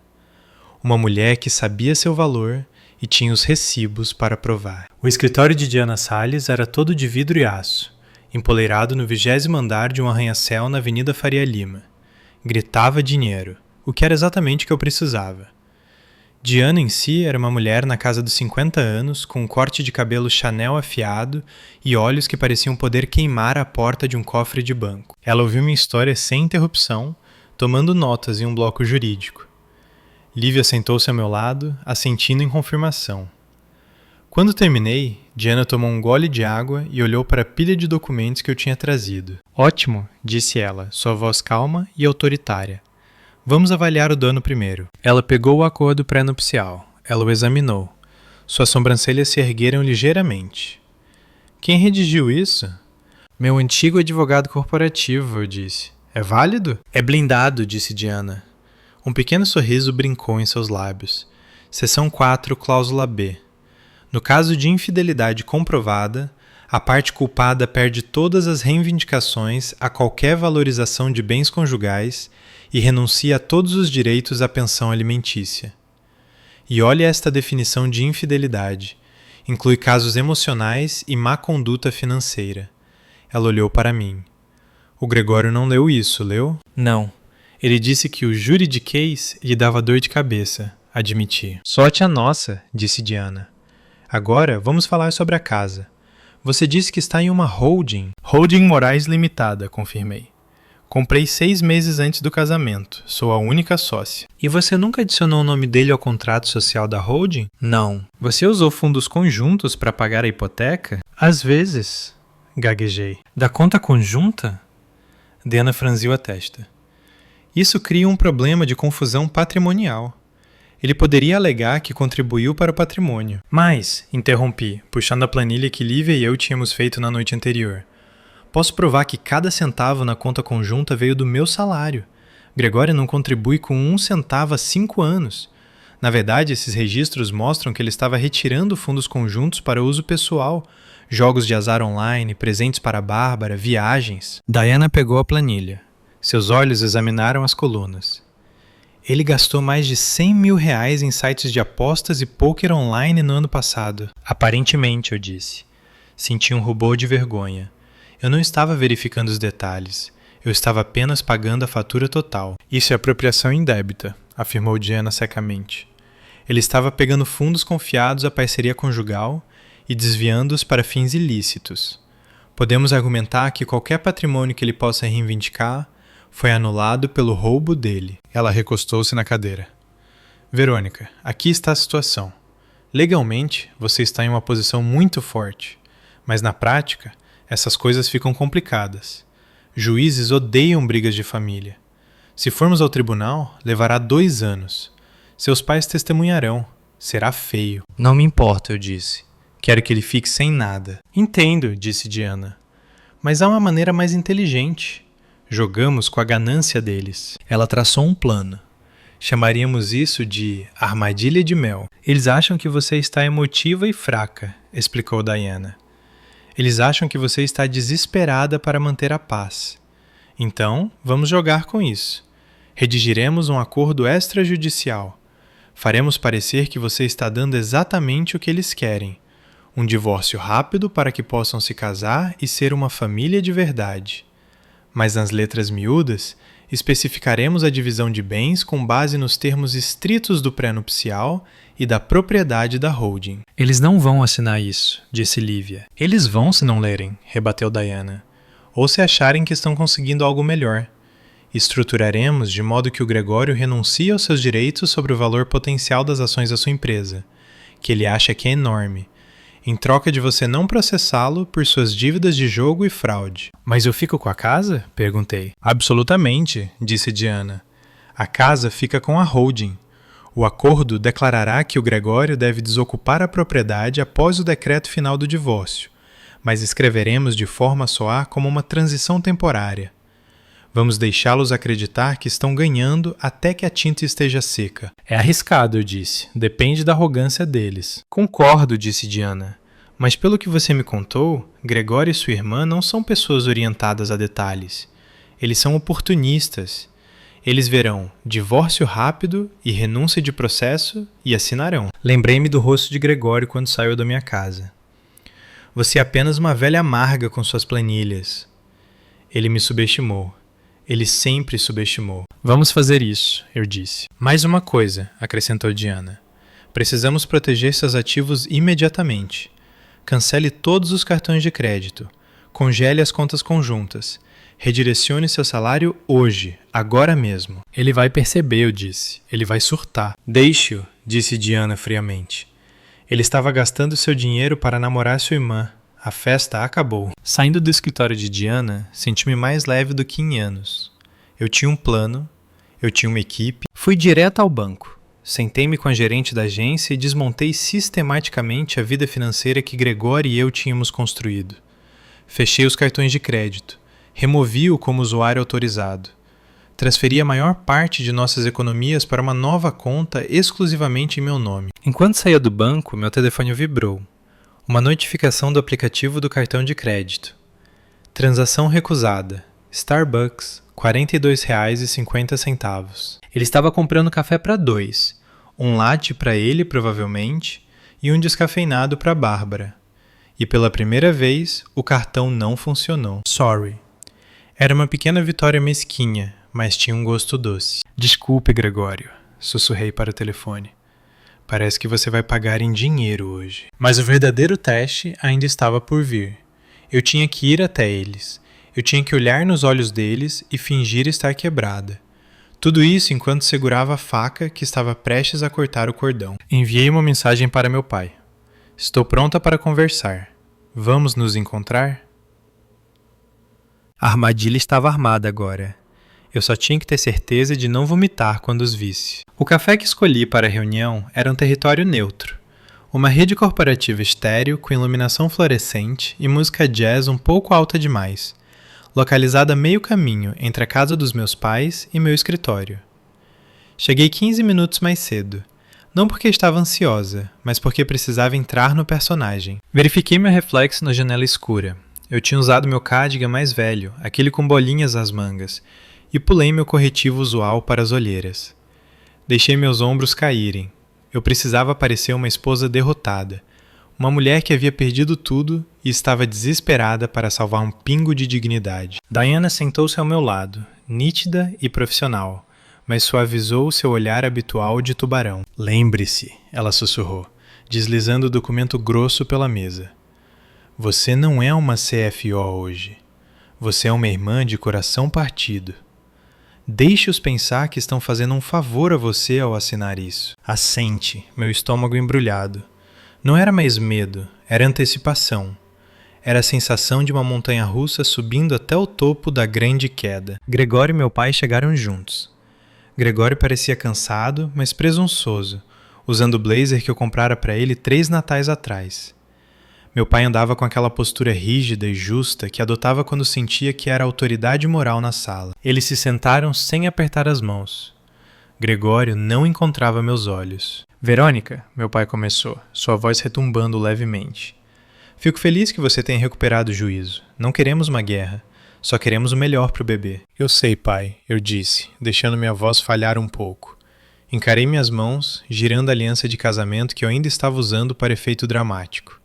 Uma mulher que sabia seu valor e tinha os recibos para provar. O escritório de Diana Salles era todo de vidro e aço, empoleirado no 20º andar de um arranha-céu na Avenida Faria Lima. Gritava dinheiro, o que era exatamente o que eu precisava. Diana em si era uma mulher na casa dos 50 anos, com um corte de cabelo Chanel afiado e olhos que pareciam poder queimar a porta de um cofre de banco. Ela ouviu minha história sem interrupção, tomando notas em um bloco jurídico. Lívia sentou-se ao meu lado, assentindo em confirmação. Quando terminei, Diana tomou um gole de água e olhou para a pilha de documentos que eu tinha trazido. Ótimo, disse ela, sua voz calma e autoritária. Vamos avaliar o dano primeiro. Ela pegou o acordo pré-nupcial. Ela o examinou. Suas sobrancelhas se ergueram ligeiramente. Quem redigiu isso? Meu antigo advogado corporativo, eu disse. É válido? É blindado, disse Diana. Um pequeno sorriso brincou em seus lábios. Seção 4, cláusula B. No caso de infidelidade comprovada, a parte culpada perde todas as reivindicações a qualquer valorização de bens conjugais e renuncia a todos os direitos à pensão alimentícia. E olhe esta definição de infidelidade. Inclui casos emocionais e má conduta financeira. Ela olhou para mim. O Gregório não leu isso, leu? Não. Ele disse que o juridiquês lhe dava dor de cabeça, admiti. Sorte a nossa, disse Diana. Agora vamos falar sobre a casa. Você disse que está em uma holding. Holding Moraes Limitada, confirmei. Comprei 6 meses antes do casamento. Sou a única sócia. E você nunca adicionou o nome dele ao contrato social da holding? Não. Você usou fundos conjuntos para pagar a hipoteca? Às vezes, gaguejei. Da conta conjunta? Diana franziu a testa. Isso cria um problema de confusão patrimonial. Ele poderia alegar que contribuiu para o patrimônio. Mas, interrompi, puxando a planilha que Lívia e eu tínhamos feito na noite anterior. Posso provar que cada centavo na conta conjunta veio do meu salário. Gregório não contribui com 1 centavo há 5 anos. Na verdade, esses registros mostram que ele estava retirando fundos conjuntos para uso pessoal, jogos de azar online, presentes para a Bárbara, viagens. Diana pegou a planilha. Seus olhos examinaram as colunas. Ele gastou mais de 100 mil reais em sites de apostas e pôquer online no ano passado. Aparentemente, eu disse. Senti um rubor de vergonha. Eu não estava verificando os detalhes. Eu estava apenas pagando a fatura total. Isso é apropriação indébita, afirmou Diana secamente. Ele estava pegando fundos confiados à parceria conjugal e desviando-os para fins ilícitos. Podemos argumentar que qualquer patrimônio que ele possa reivindicar foi anulado pelo roubo dele. Ela recostou-se na cadeira. Verônica, aqui está a situação. Legalmente, você está em uma posição muito forte, mas na prática, Essas coisas ficam complicadas. Juízes odeiam brigas de família. Se formos ao tribunal, levará 2 anos. Seus pais testemunharão. Será feio. Não me importa, eu disse. Quero que ele fique sem nada. Entendo, disse Diana. Mas há uma maneira mais inteligente. Jogamos com a ganância deles. Ela traçou um plano. Chamaríamos isso de armadilha de mel. Eles acham que você está emotiva e fraca, explicou Diana. Eles acham que você está desesperada para manter a paz. Então, vamos jogar com isso. Redigiremos um acordo extrajudicial. Faremos parecer que você está dando exatamente o que eles querem. Um divórcio rápido para que possam se casar e ser uma família de verdade. Mas nas letras miúdas, especificaremos a divisão de bens com base nos termos estritos do pré-nupcial e da propriedade da holding. Eles não vão assinar isso, disse Lívia. Eles vão se não lerem, rebateu Diana. Ou se acharem que estão conseguindo algo melhor. Estruturaremos de modo que o Gregório renuncie aos seus direitos sobre o valor potencial das ações da sua empresa, que ele acha que é enorme, em troca de você não processá-lo por suas dívidas de jogo e fraude. Mas eu fico com a casa? Perguntei. Absolutamente, disse Diana. A casa fica com a holding. O acordo declarará que o Gregório deve desocupar a propriedade após o decreto final do divórcio, mas escreveremos de forma a soar como uma transição temporária. Vamos deixá-los acreditar que estão ganhando até que a tinta esteja seca. É arriscado, eu disse. Depende da arrogância deles. Concordo, disse Diana. Mas pelo que você me contou, Gregório e sua irmã não são pessoas orientadas a detalhes. Eles são oportunistas. Eles verão divórcio rápido e renúncia de processo e assinarão. Lembrei-me do rosto de Gregório quando saiu da minha casa. Você é apenas uma velha amarga com suas planilhas. Ele me subestimou. Ele sempre subestimou. Vamos fazer isso, eu disse. Mais uma coisa, acrescentou Diana. Precisamos proteger seus ativos imediatamente. Cancele todos os cartões de crédito. Congele as contas conjuntas. Redirecione seu salário hoje, agora mesmo. Ele vai perceber, eu disse. Ele vai surtar. Deixe-o, disse Diana friamente. Ele estava gastando seu dinheiro para namorar sua irmã. A festa acabou. Saindo do escritório de Diana, senti-me mais leve do que em anos. Eu tinha um plano, eu tinha uma equipe. Fui direto ao banco. Sentei-me com a gerente da agência e desmontei sistematicamente a vida financeira que Gregório e eu tínhamos construído. Fechei os cartões de crédito. Removi-o como usuário autorizado. Transferi a maior parte de nossas economias para uma nova conta exclusivamente em meu nome. Enquanto saía do banco, meu telefone vibrou. Uma notificação do aplicativo do cartão de crédito. Transação recusada. Starbucks, R$ 42,50. Ele estava comprando café para 2. Um latte para ele, provavelmente, e um descafeinado para Bárbara. E pela primeira vez, o cartão não funcionou. Sorry. Era uma pequena vitória mesquinha, mas tinha um gosto doce. Desculpe, Gregório, sussurrei para o telefone. Parece que você vai pagar em dinheiro hoje. Mas o verdadeiro teste ainda estava por vir. Eu tinha que ir até eles. Eu tinha que olhar nos olhos deles e fingir estar quebrada. Tudo isso enquanto segurava a faca que estava prestes a cortar o cordão. Enviei uma mensagem para meu pai. Estou pronta para conversar. Vamos nos encontrar? A armadilha estava armada agora. Eu só tinha que ter certeza de não vomitar quando os visse. O café que escolhi para a reunião era um território neutro. Uma rede corporativa estéril com iluminação fluorescente e música jazz um pouco alta demais, localizada a meio caminho entre a casa dos meus pais e meu escritório. Cheguei 15 minutos mais cedo, não porque estava ansiosa, mas porque precisava entrar no personagem. Verifiquei meu reflexo na janela escura. Eu tinha usado meu cardigan mais velho, aquele com bolinhas nas mangas, e pulei meu corretivo usual para as olheiras. Deixei meus ombros caírem. Eu precisava parecer uma esposa derrotada, uma mulher que havia perdido tudo e estava desesperada para salvar um pingo de dignidade. Diana sentou-se ao meu lado, nítida e profissional, mas suavizou seu olhar habitual de tubarão. Lembre-se, ela sussurrou, deslizando o documento grosso pela mesa. Você não é uma CFO hoje. Você é uma irmã de coração partido. Deixe-os pensar que estão fazendo um favor a você ao assinar isso. Assente, meu estômago embrulhado. Não era mais medo, era antecipação. Era a sensação de uma montanha-russa subindo até o topo da grande queda. Gregório e meu pai chegaram juntos. Gregório parecia cansado, mas presunçoso, usando o blazer que eu comprara para ele 3 natais atrás. Meu pai andava com aquela postura rígida e justa que adotava quando sentia que era autoridade moral na sala. Eles se sentaram sem apertar as mãos. Gregório não encontrava meus olhos. Verônica, meu pai começou, sua voz retumbando levemente. Fico feliz que você tenha recuperado o juízo. Não queremos uma guerra. Só queremos o melhor para o bebê. Eu sei, pai, eu disse, deixando minha voz falhar um pouco. Encarei minhas mãos, girando a aliança de casamento que eu ainda estava usando para efeito dramático.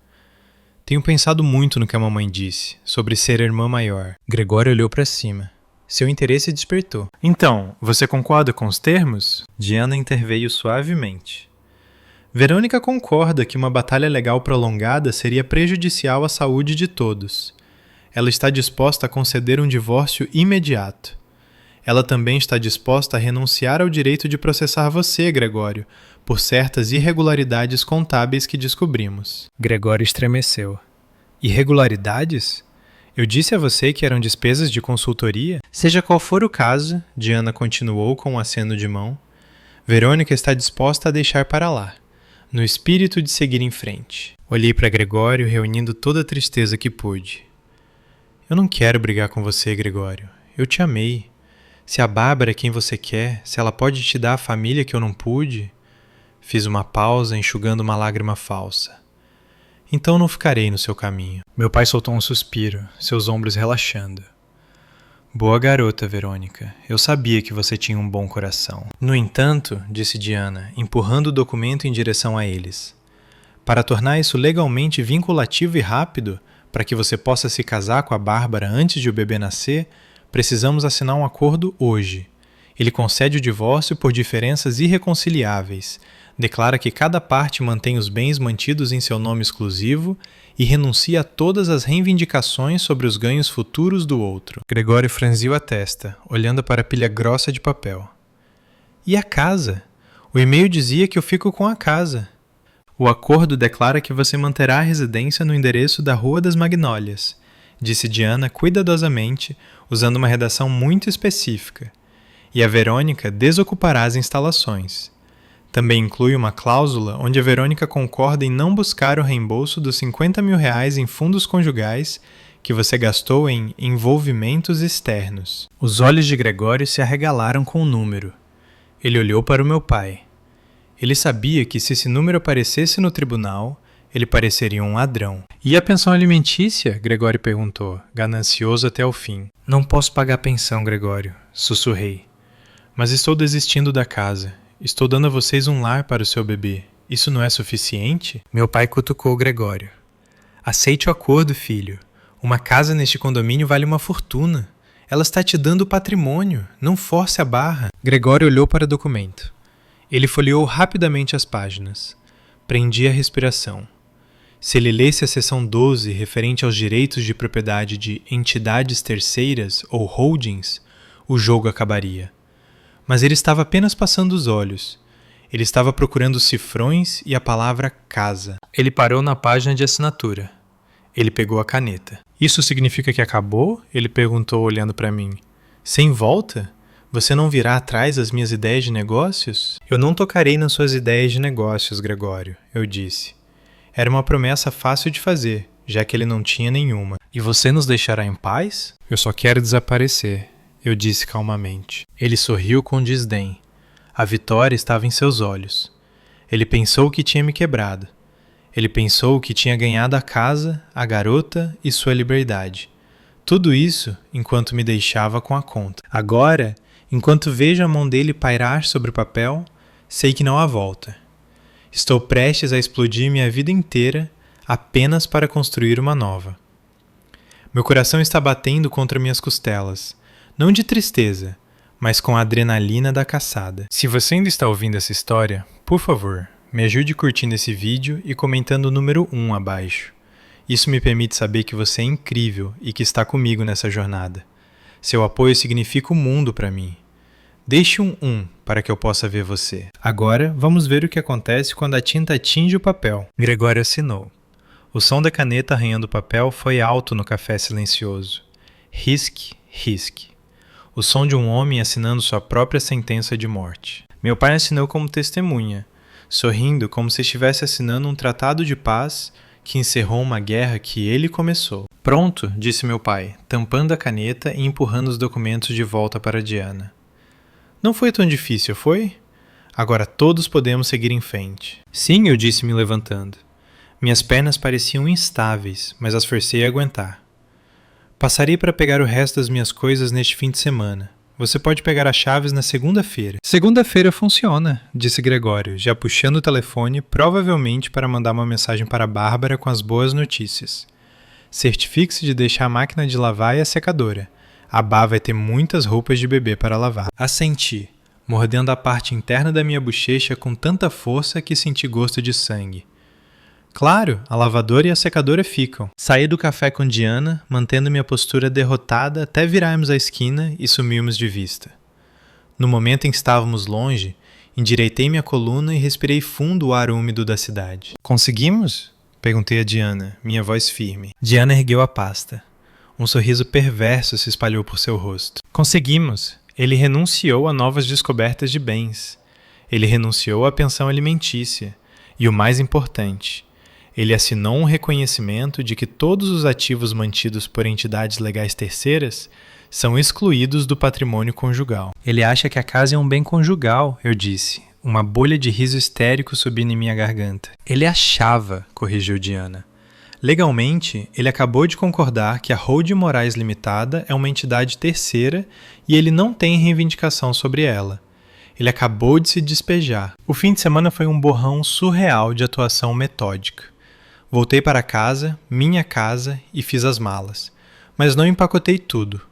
Tenho pensado muito no que a mamãe disse, sobre ser a irmã maior. Gregório olhou para cima. Seu interesse despertou. Então, você concorda com os termos? Diana interveio suavemente. Verônica concorda que uma batalha legal prolongada seria prejudicial à saúde de todos. Ela está disposta a conceder um divórcio imediato. Ela também está disposta a renunciar ao direito de processar você, Gregório, por certas irregularidades contábeis que descobrimos. Gregório estremeceu. Irregularidades? Eu disse a você que eram despesas de consultoria? Seja qual for o caso, Diana continuou com um aceno de mão, Verônica está disposta a deixar para lá, no espírito de seguir em frente. Olhei para Gregório, reunindo toda a tristeza que pude. Eu não quero brigar com você, Gregório. Eu te amei. Se a Bárbara é quem você quer, se ela pode te dar a família que eu não pude... Fiz uma pausa, enxugando uma lágrima falsa. Então não ficarei no seu caminho. Meu pai soltou um suspiro, seus ombros relaxando. Boa garota, Verônica. Eu sabia que você tinha um bom coração. No entanto, disse Diana, empurrando o documento em direção a eles. Para tornar isso legalmente vinculativo e rápido, para que você possa se casar com a Bárbara antes de o bebê nascer, precisamos assinar um acordo hoje. Ele concede o divórcio por diferenças irreconciliáveis, declara que cada parte mantém os bens mantidos em seu nome exclusivo e renuncia a todas as reivindicações sobre os ganhos futuros do outro. Gregório franziu a testa, olhando para a pilha grossa de papel. E a casa? O e-mail dizia que eu fico com a casa. O acordo declara que você manterá a residência no endereço da Rua das Magnólias, disse Diana cuidadosamente, usando uma redação muito específica. E a Verônica desocupará as instalações. Também inclui uma cláusula onde a Verônica concorda em não buscar o reembolso dos R$50 mil em fundos conjugais que você gastou em envolvimentos externos. Os olhos de Gregório se arregalaram com o número. Ele olhou para o meu pai. Ele sabia que se esse número aparecesse no tribunal, ele pareceria um ladrão. E a pensão alimentícia? Gregório perguntou, ganancioso até o fim. Não posso pagar pensão, Gregório, sussurrei. Mas estou desistindo da casa. Estou dando a vocês um lar para o seu bebê. Isso não é suficiente? Meu pai cutucou Gregório. Aceite o acordo, filho. Uma casa neste condomínio vale uma fortuna. Ela está te dando patrimônio. Não force a barra. Gregório olhou para o documento. Ele folheou rapidamente as páginas. Prendi a respiração. Se ele lesse a seção 12 referente aos direitos de propriedade de entidades terceiras ou holdings, o jogo acabaria. Mas ele estava apenas passando os olhos. Ele estava procurando cifrões e a palavra casa. Ele parou na página de assinatura. Ele pegou a caneta. Isso significa que acabou? Ele perguntou olhando para mim. Sem volta? Você não virá atrás das minhas ideias de negócios? Eu não tocarei nas suas ideias de negócios, Gregório, eu disse. Era uma promessa fácil de fazer, já que ele não tinha nenhuma. E você nos deixará em paz? Eu só quero desaparecer. Eu disse calmamente. Ele sorriu com desdém. A vitória estava em seus olhos. Ele pensou que tinha me quebrado. Ele pensou que tinha ganhado a casa, a garota e sua liberdade. Tudo isso enquanto me deixava com a conta. Agora, enquanto vejo a mão dele pairar sobre o papel, sei que não há volta. Estou prestes a explodir minha vida inteira apenas para construir uma nova. Meu coração está batendo contra minhas costelas. Não de tristeza, mas com a adrenalina da caçada. Se você ainda está ouvindo essa história, por favor, me ajude curtindo esse vídeo e comentando o número 1 abaixo. Isso me permite saber que você é incrível e que está comigo nessa jornada. Seu apoio significa o mundo para mim. Deixe um 1 para que eu possa ver você. Agora, vamos ver o que acontece quando a tinta atinge o papel. Gregório assinou. O som da caneta arranhando o papel foi alto no café silencioso. Risque, risque. O som de um homem assinando sua própria sentença de morte. Meu pai assinou como testemunha, sorrindo como se estivesse assinando um tratado de paz que encerrou uma guerra que ele começou. Pronto, disse meu pai, tampando a caneta e empurrando os documentos de volta para Diana. Não foi tão difícil, foi? Agora todos podemos seguir em frente. Sim, eu disse me levantando. Minhas pernas pareciam instáveis, mas as forcei a aguentar. Passarei para pegar o resto das minhas coisas neste fim de semana. Você pode pegar as chaves na segunda-feira. Segunda-feira funciona, disse Gregório, já puxando o telefone, provavelmente para mandar uma mensagem para Bárbara com as boas notícias. Certifique-se de deixar a máquina de lavar e a secadora. A Bá vai ter muitas roupas de bebê para lavar. Assenti, mordendo a parte interna da minha bochecha com tanta força que senti gosto de sangue. Claro, a lavadora e a secadora ficam. Saí do café com Diana, mantendo minha postura derrotada até virarmos a esquina e sumirmos de vista. No momento em que estávamos longe, endireitei minha coluna e respirei fundo o ar úmido da cidade. Conseguimos? Perguntei a Diana, minha voz firme. Diana ergueu a pasta. Um sorriso perverso se espalhou por seu rosto. Conseguimos. Ele renunciou a novas descobertas de bens. Ele renunciou à pensão alimentícia. E o mais importante, ele assinou um reconhecimento de que todos os ativos mantidos por entidades legais terceiras são excluídos do patrimônio conjugal. Ele acha que a casa é um bem conjugal, eu disse, uma bolha de riso histérico subindo em minha garganta. Ele achava, corrigiu Diana. Legalmente, ele acabou de concordar que a Hold Moraes Limitada é uma entidade terceira e ele não tem reivindicação sobre ela. Ele acabou de se despejar. O fim de semana foi um borrão surreal de atuação metódica. Voltei para casa, minha casa, e fiz as malas. Mas não empacotei tudo.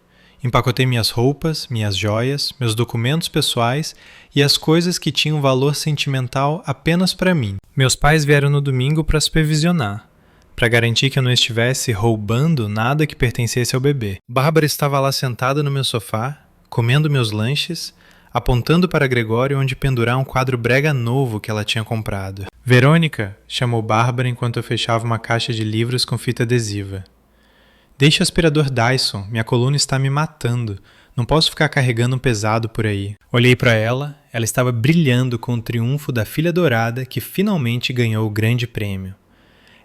Empacotei minhas roupas, minhas joias, meus documentos pessoais e as coisas que tinham valor sentimental apenas para mim. Meus pais vieram no domingo para supervisionar, para garantir que eu não estivesse roubando nada que pertencesse ao bebê. Bárbara estava lá sentada no meu sofá, comendo meus lanches, apontando para Gregório onde pendurar um quadro brega novo que ela tinha comprado. Verônica, chamou Bárbara enquanto eu fechava uma caixa de livros com fita adesiva. Deixa o aspirador Dyson, minha coluna está me matando. Não posso ficar carregando um pesado por aí. Olhei para ela, ela estava brilhando com o triunfo da filha dourada que finalmente ganhou o grande prêmio.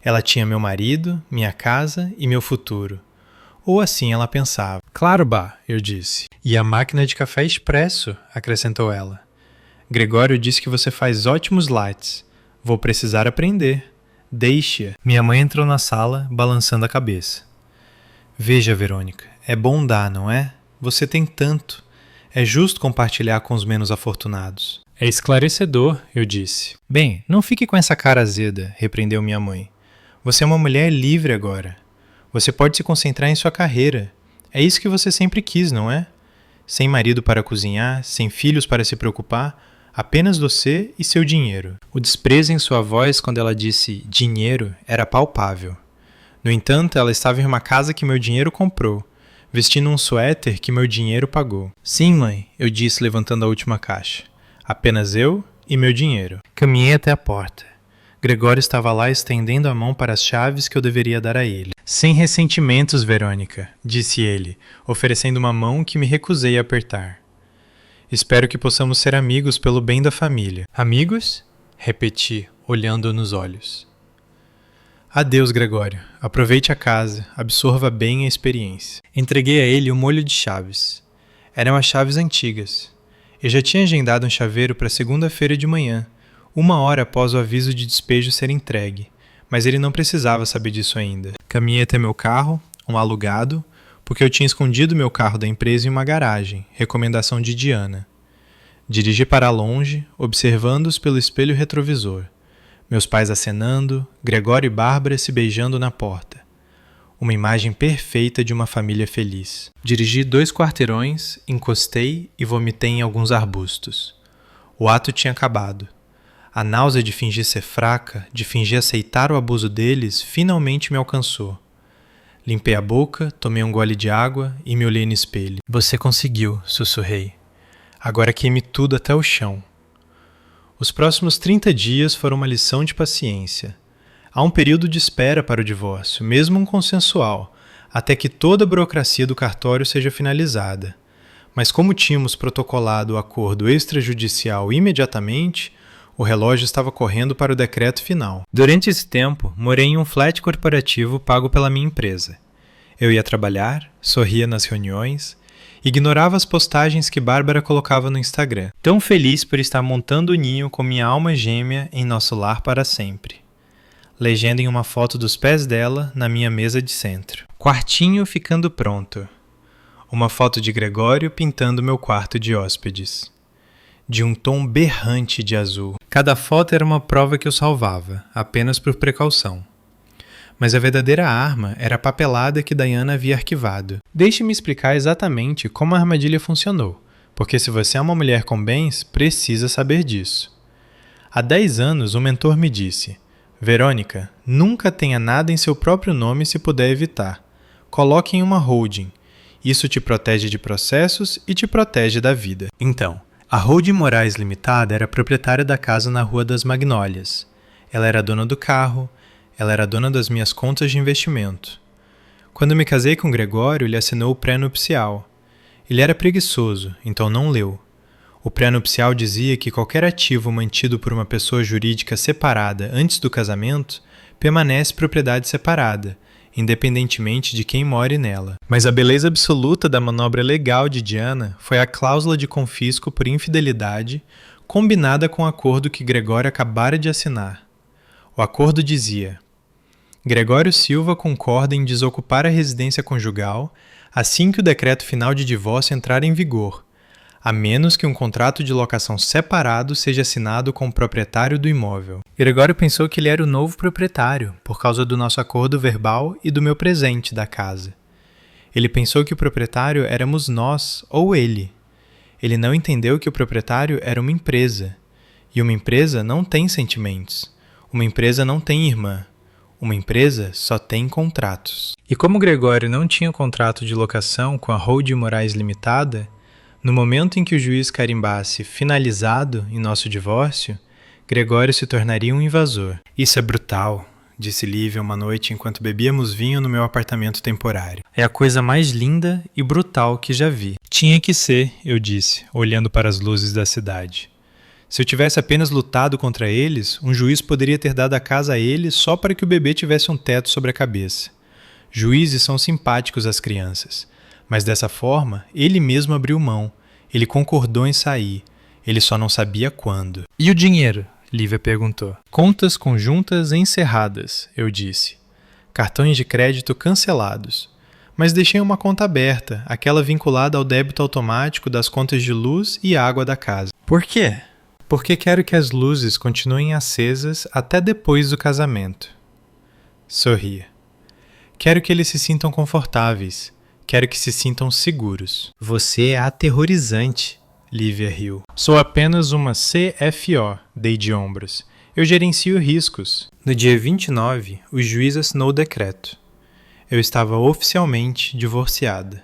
Ela tinha meu marido, minha casa e meu futuro. Ou assim ela pensava. Claro, Bá, eu disse. E a máquina de café expresso, acrescentou ela. Gregório disse que você faz ótimos lattes. Vou precisar aprender. Deixe-a. Minha mãe entrou na sala, balançando a cabeça. Veja, Verônica, é bom dar, não é? Você tem tanto. É justo compartilhar com os menos afortunados. É esclarecedor, eu disse. Bem, não fique com essa cara azeda, repreendeu minha mãe. Você é uma mulher livre agora. Você pode se concentrar em sua carreira. É isso que você sempre quis, não é? Sem marido para cozinhar, sem filhos para se preocupar, apenas você e seu dinheiro. O desprezo em sua voz quando ela disse dinheiro era palpável. No entanto, ela estava em uma casa que meu dinheiro comprou, vestindo um suéter que meu dinheiro pagou. Sim, mãe, eu disse levantando a última caixa. Apenas eu e meu dinheiro. Caminhei até a porta. Gregório estava lá estendendo a mão para as chaves que eu deveria dar a ele. Sem ressentimentos, Verônica, disse ele, oferecendo uma mão que me recusei a apertar. Espero que possamos ser amigos pelo bem da família. Amigos? Repeti, olhando-o nos olhos. Adeus, Gregório. Aproveite a casa, absorva bem a experiência. Entreguei a ele o molho de chaves. Eram as chaves antigas. Eu já tinha agendado um chaveiro para segunda-feira de manhã, 1 hora após o aviso de despejo ser entregue, mas ele não precisava saber disso ainda. Caminhei até meu carro, um alugado, porque eu tinha escondido meu carro da empresa em uma garagem, recomendação de Diana. Dirigi para longe, observando-os pelo espelho retrovisor. Meus pais acenando, Gregório e Bárbara se beijando na porta. Uma imagem perfeita de uma família feliz. Dirigi 2 quarteirões, encostei e vomitei em alguns arbustos. O ato tinha acabado. A náusea de fingir ser fraca, de fingir aceitar o abuso deles, finalmente me alcançou. Limpei a boca, tomei um gole de água e me olhei no espelho. Você conseguiu, sussurrei. Agora queime tudo até o chão. Os próximos 30 dias foram uma lição de paciência. Há um período de espera para o divórcio, mesmo um consensual, até que toda a burocracia do cartório seja finalizada. Mas como tínhamos protocolado o acordo extrajudicial imediatamente, o relógio estava correndo para o decreto final. Durante esse tempo, morei em um flat corporativo pago pela minha empresa. Eu ia trabalhar, sorria nas reuniões, ignorava as postagens que Bárbara colocava no Instagram, tão feliz por estar montando o ninho com minha alma gêmea em nosso lar para sempre. Legenda em uma foto dos pés dela na minha mesa de centro. Quartinho ficando pronto. Uma foto de Gregório pintando meu quarto de hóspedes. De um tom berrante de azul. Cada foto era uma prova que eu salvava, apenas por precaução. Mas a verdadeira arma era a papelada que Diana havia arquivado. Deixe-me explicar exatamente como a armadilha funcionou, porque se você é uma mulher com bens, precisa saber disso. Há 10 anos, um mentor me disse: Verônica, nunca tenha nada em seu próprio nome se puder evitar. Coloque em uma holding. Isso te protege de processos e te protege da vida. Então, a Holding Moraes Limitada era proprietária da casa na Rua das Magnólias. Ela era dona do carro, ela era dona das minhas contas de investimento. Quando me casei com Gregório, ele assinou o pré-nupcial. Ele era preguiçoso, então não leu. O pré-nupcial dizia que qualquer ativo mantido por uma pessoa jurídica separada antes do casamento permanece propriedade separada, independentemente de quem more nela. Mas a beleza absoluta da manobra legal de Diana foi a cláusula de confisco por infidelidade, combinada com o acordo que Gregório acabara de assinar. O acordo dizia: Gregório Silva concorda em desocupar a residência conjugal assim que o decreto final de divórcio entrar em vigor, a menos que um contrato de locação separado seja assinado com o proprietário do imóvel. Gregório pensou que ele era o novo proprietário, por causa do nosso acordo verbal e do meu presente da casa. Ele pensou que o proprietário éramos nós ou ele. Ele não entendeu que o proprietário era uma empresa. E uma empresa não tem sentimentos. Uma empresa não tem irmã. Uma empresa só tem contratos. E como Gregório não tinha contrato de locação com a Holding Moraes Limitada, no momento em que o juiz carimbasse finalizado em nosso divórcio, Gregório se tornaria um invasor. Isso é brutal, disse Lívia uma noite enquanto bebíamos vinho no meu apartamento temporário. É a coisa mais linda e brutal que já vi. Tinha que ser, eu disse, olhando para as luzes da cidade. Se eu tivesse apenas lutado contra eles, um juiz poderia ter dado a casa a ele só para que o bebê tivesse um teto sobre a cabeça. Juízes são simpáticos às crianças. Mas dessa forma, ele mesmo abriu mão. Ele concordou em sair. Ele só não sabia quando. E o dinheiro? Lívia perguntou. Contas conjuntas encerradas, eu disse. Cartões de crédito cancelados. Mas deixei uma conta aberta, aquela vinculada ao débito automático das contas de luz e água da casa. Por quê? Porque quero que as luzes continuem acesas até depois do casamento. Sorria. Quero que eles se sintam confortáveis. Quero que se sintam seguros. Você é aterrorizante, Lívia riu. Sou apenas uma CFO, dei de ombros. Eu gerencio riscos. No dia 29, o juiz assinou o decreto. Eu estava oficialmente divorciada.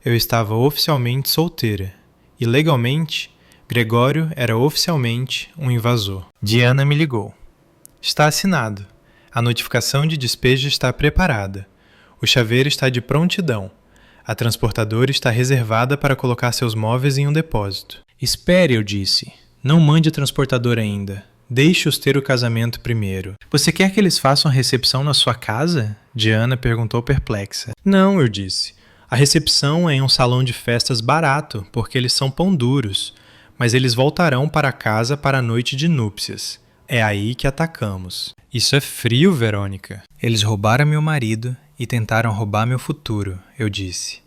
Eu estava oficialmente solteira. E legalmente, Gregório era oficialmente um invasor. Diana me ligou. Está assinado. A notificação de despejo está preparada. O chaveiro está de prontidão. A transportadora está reservada para colocar seus móveis em um depósito. Espere, eu disse. Não mande a transportadora ainda. Deixe-os ter o casamento primeiro. Você quer que eles façam a recepção na sua casa? Diana perguntou perplexa. Não, eu disse. A recepção é em um salão de festas barato, porque eles são pão duros. Mas eles voltarão para casa para a noite de núpcias. É aí que atacamos. Isso é frio, Verônica. Eles roubaram meu marido e tentaram roubar meu futuro, eu disse.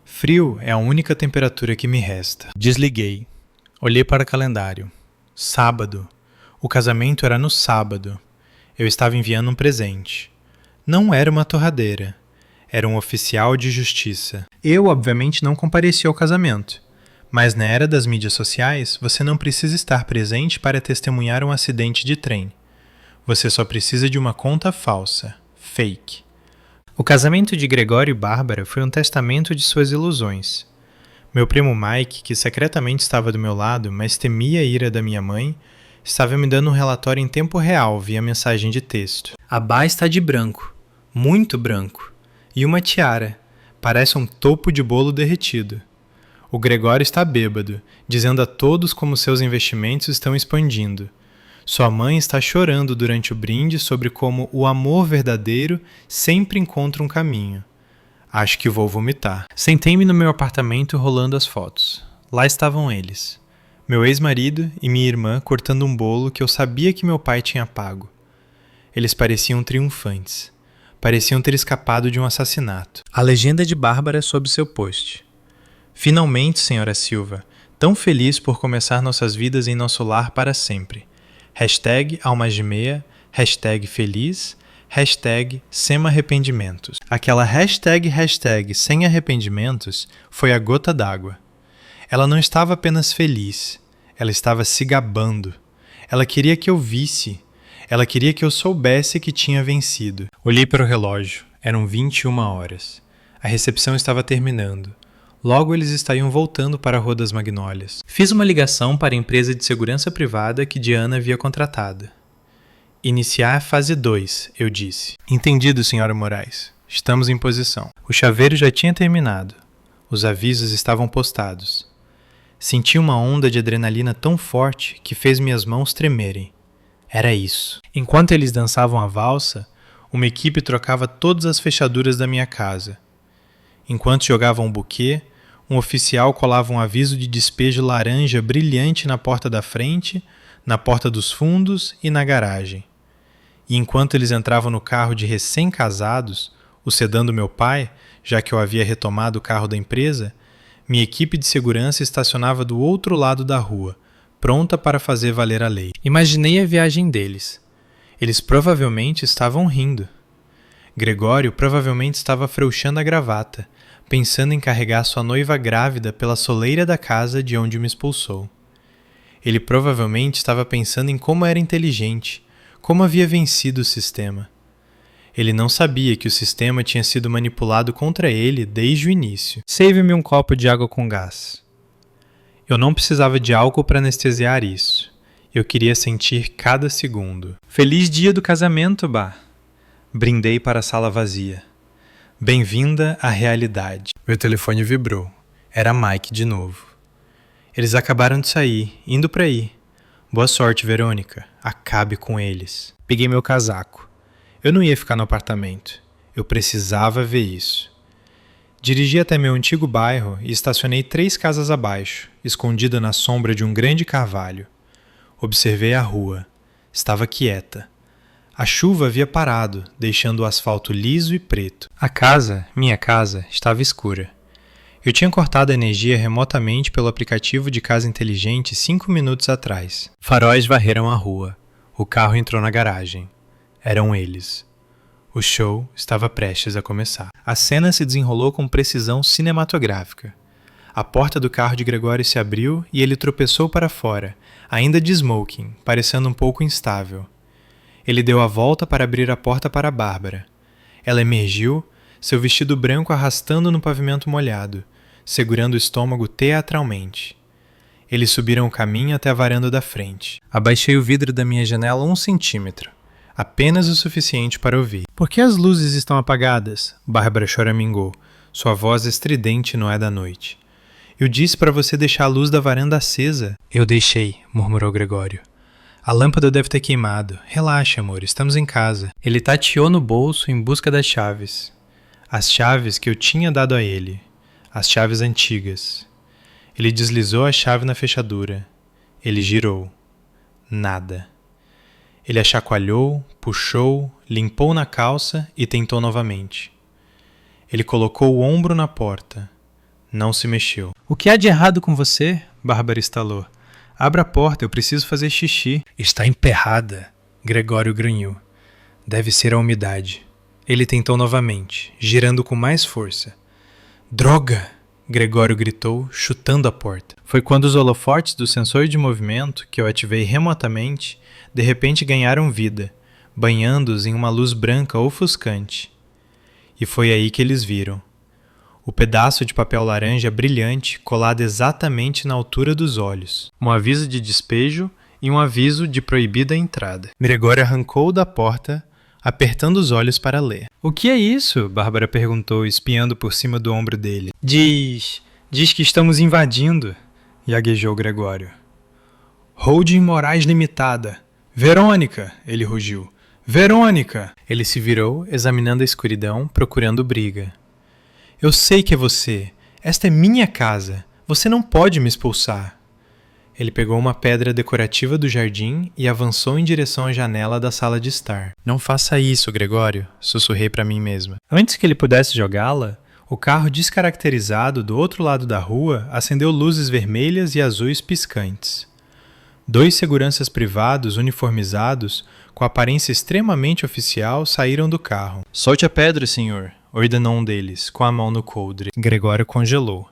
Frio é a única temperatura que me resta. Desliguei. Olhei para o calendário. Sábado. O casamento era no sábado. Eu estava enviando um presente. Não era uma torradeira. Era um oficial de justiça. Eu, obviamente, não compareci ao casamento. Mas na era das mídias sociais, você não precisa estar presente para testemunhar um acidente de trem. Você só precisa de uma conta falsa. Fake. O casamento de Gregório e Bárbara foi um testamento de suas ilusões. Meu primo Mike, que secretamente estava do meu lado, mas temia a ira da minha mãe, Estava me dando um relatório em tempo real via mensagem de texto. A Bá está de branco, muito branco, e uma tiara, parece um topo de bolo derretido. O Gregório está bêbado, dizendo a todos como seus investimentos estão expandindo. Sua mãe está chorando durante o brinde sobre como o amor verdadeiro sempre encontra um caminho. Acho que vou vomitar. Sentei-me no meu apartamento rolando as fotos. Lá estavam eles. Meu ex-marido e minha irmã cortando um bolo que eu sabia que meu pai tinha pago. Eles pareciam triunfantes. Pareciam ter escapado de um assassinato. A legenda de Bárbara sob seu post. Finalmente, senhora Silva, tão feliz por começar nossas vidas em nosso lar para sempre. #almas de meia, #feliz, #sem arrependimentos. Aquela hashtag sem arrependimentos foi a gota d'água. Ela não estava apenas feliz, ela estava se gabando. Ela queria que eu visse, ela queria que eu soubesse que tinha vencido. Olhei para o relógio, eram 21 horas. A recepção estava terminando. Logo eles estariam voltando para a Rua das Magnólias. Fiz uma ligação para a empresa de segurança privada que Diana havia contratado. Iniciar fase 2, eu disse. Entendido, senhora Moraes. Estamos em posição. O chaveiro já tinha terminado. Os avisos estavam postados. Senti uma onda de adrenalina tão forte que fez minhas mãos tremerem. Era isso. Enquanto eles dançavam a valsa, uma equipe trocava todas as fechaduras da minha casa. Enquanto jogavam um buquê, um oficial colava um aviso de despejo laranja brilhante na porta da frente, na porta dos fundos e na garagem. E enquanto eles entravam no carro de recém-casados, o sedã do meu pai, já que eu havia retomado o carro da empresa, minha equipe de segurança estacionava do outro lado da rua, pronta para fazer valer a lei. Imaginei a viagem deles. Eles provavelmente estavam rindo. Gregório provavelmente estava afrouxando a gravata, pensando em carregar sua noiva grávida pela soleira da casa de onde me expulsou. Ele provavelmente estava pensando em como era inteligente, como havia vencido o sistema. Ele não sabia que o sistema tinha sido manipulado contra ele desde o início. Save-me um copo de água com gás. Eu não precisava de álcool para anestesiar isso. Eu queria sentir cada segundo. Feliz dia do casamento, Bá! Brindei para a sala vazia. Bem-vinda à realidade. Meu telefone vibrou. Era Mike de novo. Eles acabaram de sair, indo para aí. Boa sorte, Verônica. Acabe com eles. Peguei meu casaco. Eu não ia ficar no apartamento. Eu precisava ver isso. Dirigi até meu antigo bairro e estacionei 3 casas abaixo, escondida na sombra de um grande carvalho. Observei a rua. Estava quieta. A chuva havia parado, deixando o asfalto liso e preto. A casa, minha casa, estava escura. Eu tinha cortado a energia remotamente pelo aplicativo de casa inteligente 5 minutos atrás. Faróis varreram a rua. O carro entrou na garagem. Eram eles. O show estava prestes a começar. A cena se desenrolou com precisão cinematográfica. A porta do carro de Gregório se abriu e ele tropeçou para fora, ainda de smoking, parecendo um pouco instável. Ele deu a volta para abrir a porta para Bárbara. Ela emergiu, seu vestido branco arrastando no pavimento molhado, segurando o estômago teatralmente. Eles subiram o caminho até a varanda da frente. Abaixei o vidro da minha janela 1 centímetro, apenas o suficiente para ouvir. — Por que as luzes estão apagadas? Bárbara choramingou. Sua voz estridente não é da noite. — Eu disse para você deixar a luz da varanda acesa. — Eu deixei, murmurou Gregório. A lâmpada deve ter queimado. Relaxa, amor, estamos em casa. Ele tateou no bolso em busca das chaves. As chaves que eu tinha dado a ele. As chaves antigas. Ele deslizou a chave na fechadura. Ele girou. Nada. Ele a chacoalhou, puxou, limpou na calça e tentou novamente. Ele colocou o ombro na porta. Não se mexeu. — O que há de errado com você? Bárbara estalou. — Abra a porta, eu preciso fazer xixi. — Está emperrada. Gregório grunhiu. — Deve ser a umidade. Ele tentou novamente, girando com mais força. — Droga! Gregório gritou, chutando a porta. Foi quando os holofotes do sensor de movimento, que eu ativei remotamente, de repente ganharam vida, banhando-os em uma luz branca ofuscante. E foi aí que eles viram. O pedaço de papel laranja brilhante colado exatamente na altura dos olhos. Um aviso de despejo e um aviso de proibida entrada. Gregório arrancou da porta, apertando os olhos para ler. O que é isso? Bárbara perguntou, espiando por cima do ombro dele. Diz que estamos invadindo, gaguejou Gregório. Holding Moraes Limitada. Verônica, ele rugiu. Verônica! Ele se virou, examinando a escuridão, procurando briga. Eu sei que é você. Esta é minha casa. Você não pode me expulsar. Ele pegou uma pedra decorativa do jardim e avançou em direção à janela da sala de estar. Não faça isso, Gregório, sussurrei para mim mesma. Antes que ele pudesse jogá-la, o carro descaracterizado do outro lado da rua acendeu luzes vermelhas e azuis piscantes. 2 seguranças privados uniformizados, com aparência extremamente oficial, saíram do carro. Solte a pedra, senhor, ordenou um deles, com a mão no coldre. Gregório congelou.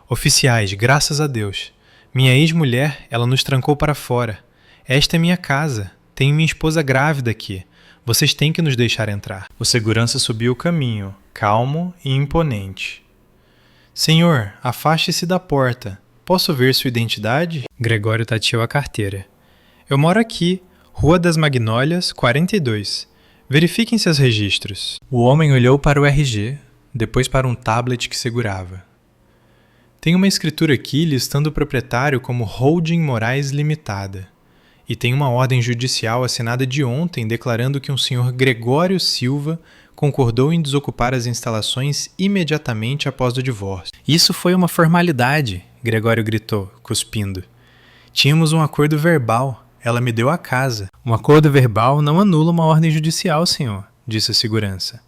Oficiais, graças a Deus. Minha ex-mulher, ela nos trancou para fora. Esta é minha casa. Tenho minha esposa grávida aqui. Vocês têm que nos deixar entrar. O segurança subiu o caminho, calmo e imponente. Senhor, afaste-se da porta. Posso ver sua identidade? Gregório tateou a carteira. Eu moro aqui, Rua das Magnólias, 42. Verifiquem seus registros. O homem olhou para o RG, depois para um tablet que segurava. Tem uma escritura aqui listando o proprietário como Holding Moraes Limitada. E tem uma ordem judicial assinada de ontem declarando que um senhor Gregório Silva concordou em desocupar as instalações imediatamente após o divórcio. Isso foi uma formalidade, Gregório gritou, cuspindo. Tínhamos um acordo verbal. Ela me deu a casa. Um acordo verbal não anula uma ordem judicial, senhor, disse a segurança.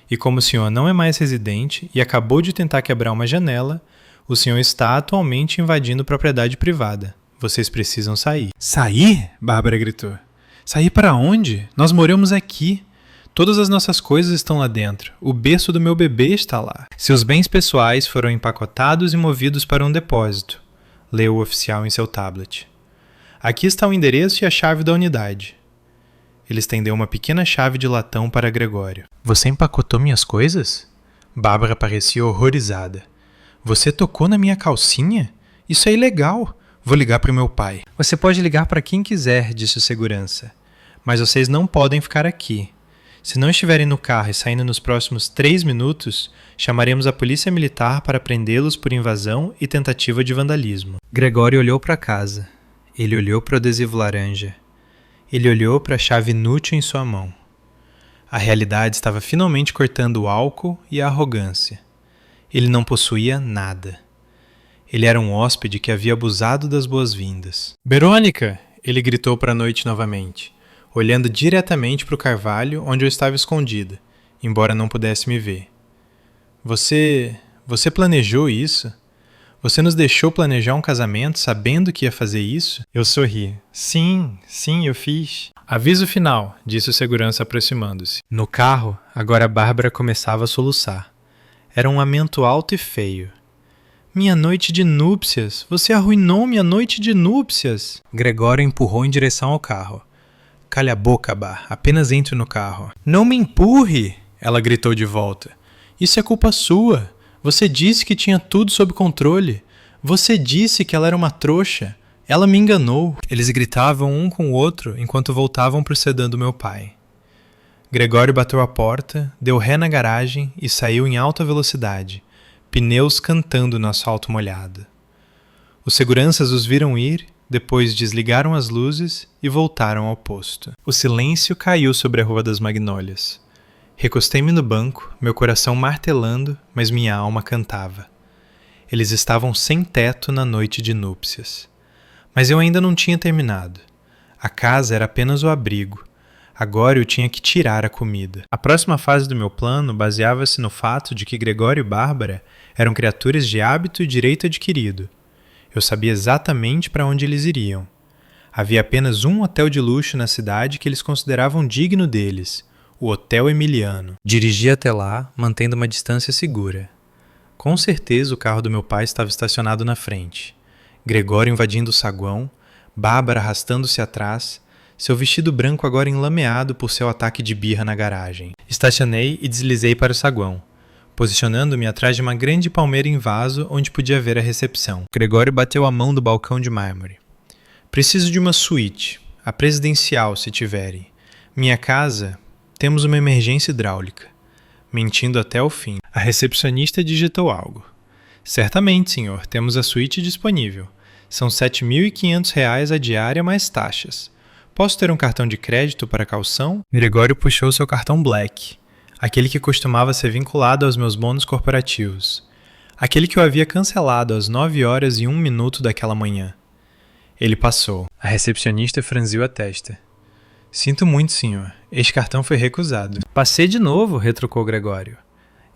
E como o senhor não é mais residente e acabou de tentar quebrar uma janela, o senhor está atualmente invadindo propriedade privada. Vocês precisam sair. Sair? Bárbara gritou. Sair para onde? Nós moramos aqui. Todas as nossas coisas estão lá dentro. O berço do meu bebê está lá. Seus bens pessoais foram empacotados e movidos para um depósito, leu o oficial em seu tablet. Aqui está o endereço e a chave da unidade. Ele estendeu uma pequena chave de latão para Gregório. Você empacotou minhas coisas? Bárbara parecia horrorizada. Você tocou na minha calcinha? Isso é ilegal. Vou ligar para o meu pai. Você pode ligar para quem quiser, disse o segurança. Mas vocês não podem ficar aqui. Se não estiverem no carro e saindo nos próximos 3 minutos, chamaremos a polícia militar para prendê-los por invasão e tentativa de vandalismo. Gregório olhou para casa. Ele olhou para o adesivo laranja. Ele olhou para a chave inútil em sua mão. A realidade estava finalmente cortando o álcool e a arrogância. Ele não possuía nada. Ele era um hóspede que havia abusado das boas-vindas. Verônica! Ele gritou para a noite novamente, olhando diretamente para o carvalho onde eu estava escondida, embora não pudesse me ver. Você planejou isso? Você nos deixou planejar um casamento sabendo que ia fazer isso? Eu sorri. Sim, eu fiz. Aviso final, disse o segurança aproximando-se. No carro, agora Bárbara começava a soluçar. Era um lamento alto e feio. Minha noite de núpcias! Você arruinou minha noite de núpcias! Gregório empurrou em direção ao carro. Calha a boca, Bar. Apenas entre no carro. Não me empurre! Ela gritou de volta. Isso é culpa sua. Você disse que tinha tudo sob controle. Você disse que ela era uma trouxa. Ela me enganou. Eles gritavam um com o outro enquanto voltavam para o sedã do meu pai. Gregório bateu a porta, deu ré na garagem e saiu em alta velocidade, pneus cantando no asfalto molhado. Os seguranças os viram ir, depois desligaram as luzes e voltaram ao posto. O silêncio caiu sobre a Rua das Magnólias. Recostei-me no banco, meu coração martelando, mas minha alma cantava. Eles estavam sem teto na noite de núpcias. Mas eu ainda não tinha terminado. A casa era apenas o abrigo. Agora eu tinha que tirar a comida. A próxima fase do meu plano baseava-se no fato de que Gregório e Bárbara eram criaturas de hábito e direito adquirido. Eu sabia exatamente para onde eles iriam. Havia apenas um hotel de luxo na cidade que eles consideravam digno deles, o Hotel Emiliano. Dirigi até lá, mantendo uma distância segura. Com certeza o carro do meu pai estava estacionado na frente. Gregório invadindo o saguão, Bárbara arrastando-se atrás, seu vestido branco agora enlameado por seu ataque de birra na garagem. Estacionei e deslizei para o saguão, posicionando-me atrás de uma grande palmeira em vaso onde podia ver a recepção. Gregório bateu a mão do balcão de mármore. Preciso de uma suíte, a presidencial se tiverem. Minha casa, temos uma emergência hidráulica. Mentindo até o fim. A recepcionista digitou algo. Certamente, senhor, temos a suíte disponível. São R$ 7.500 a diária mais taxas. Posso ter um cartão de crédito para calção? Gregório puxou seu cartão Black, aquele que costumava ser vinculado aos meus bônus corporativos. Aquele que eu havia cancelado às 9h01 daquela manhã. Ele passou. A recepcionista franziu a testa. Sinto muito, senhor. Este cartão foi recusado. Passei de novo, retrucou Gregório.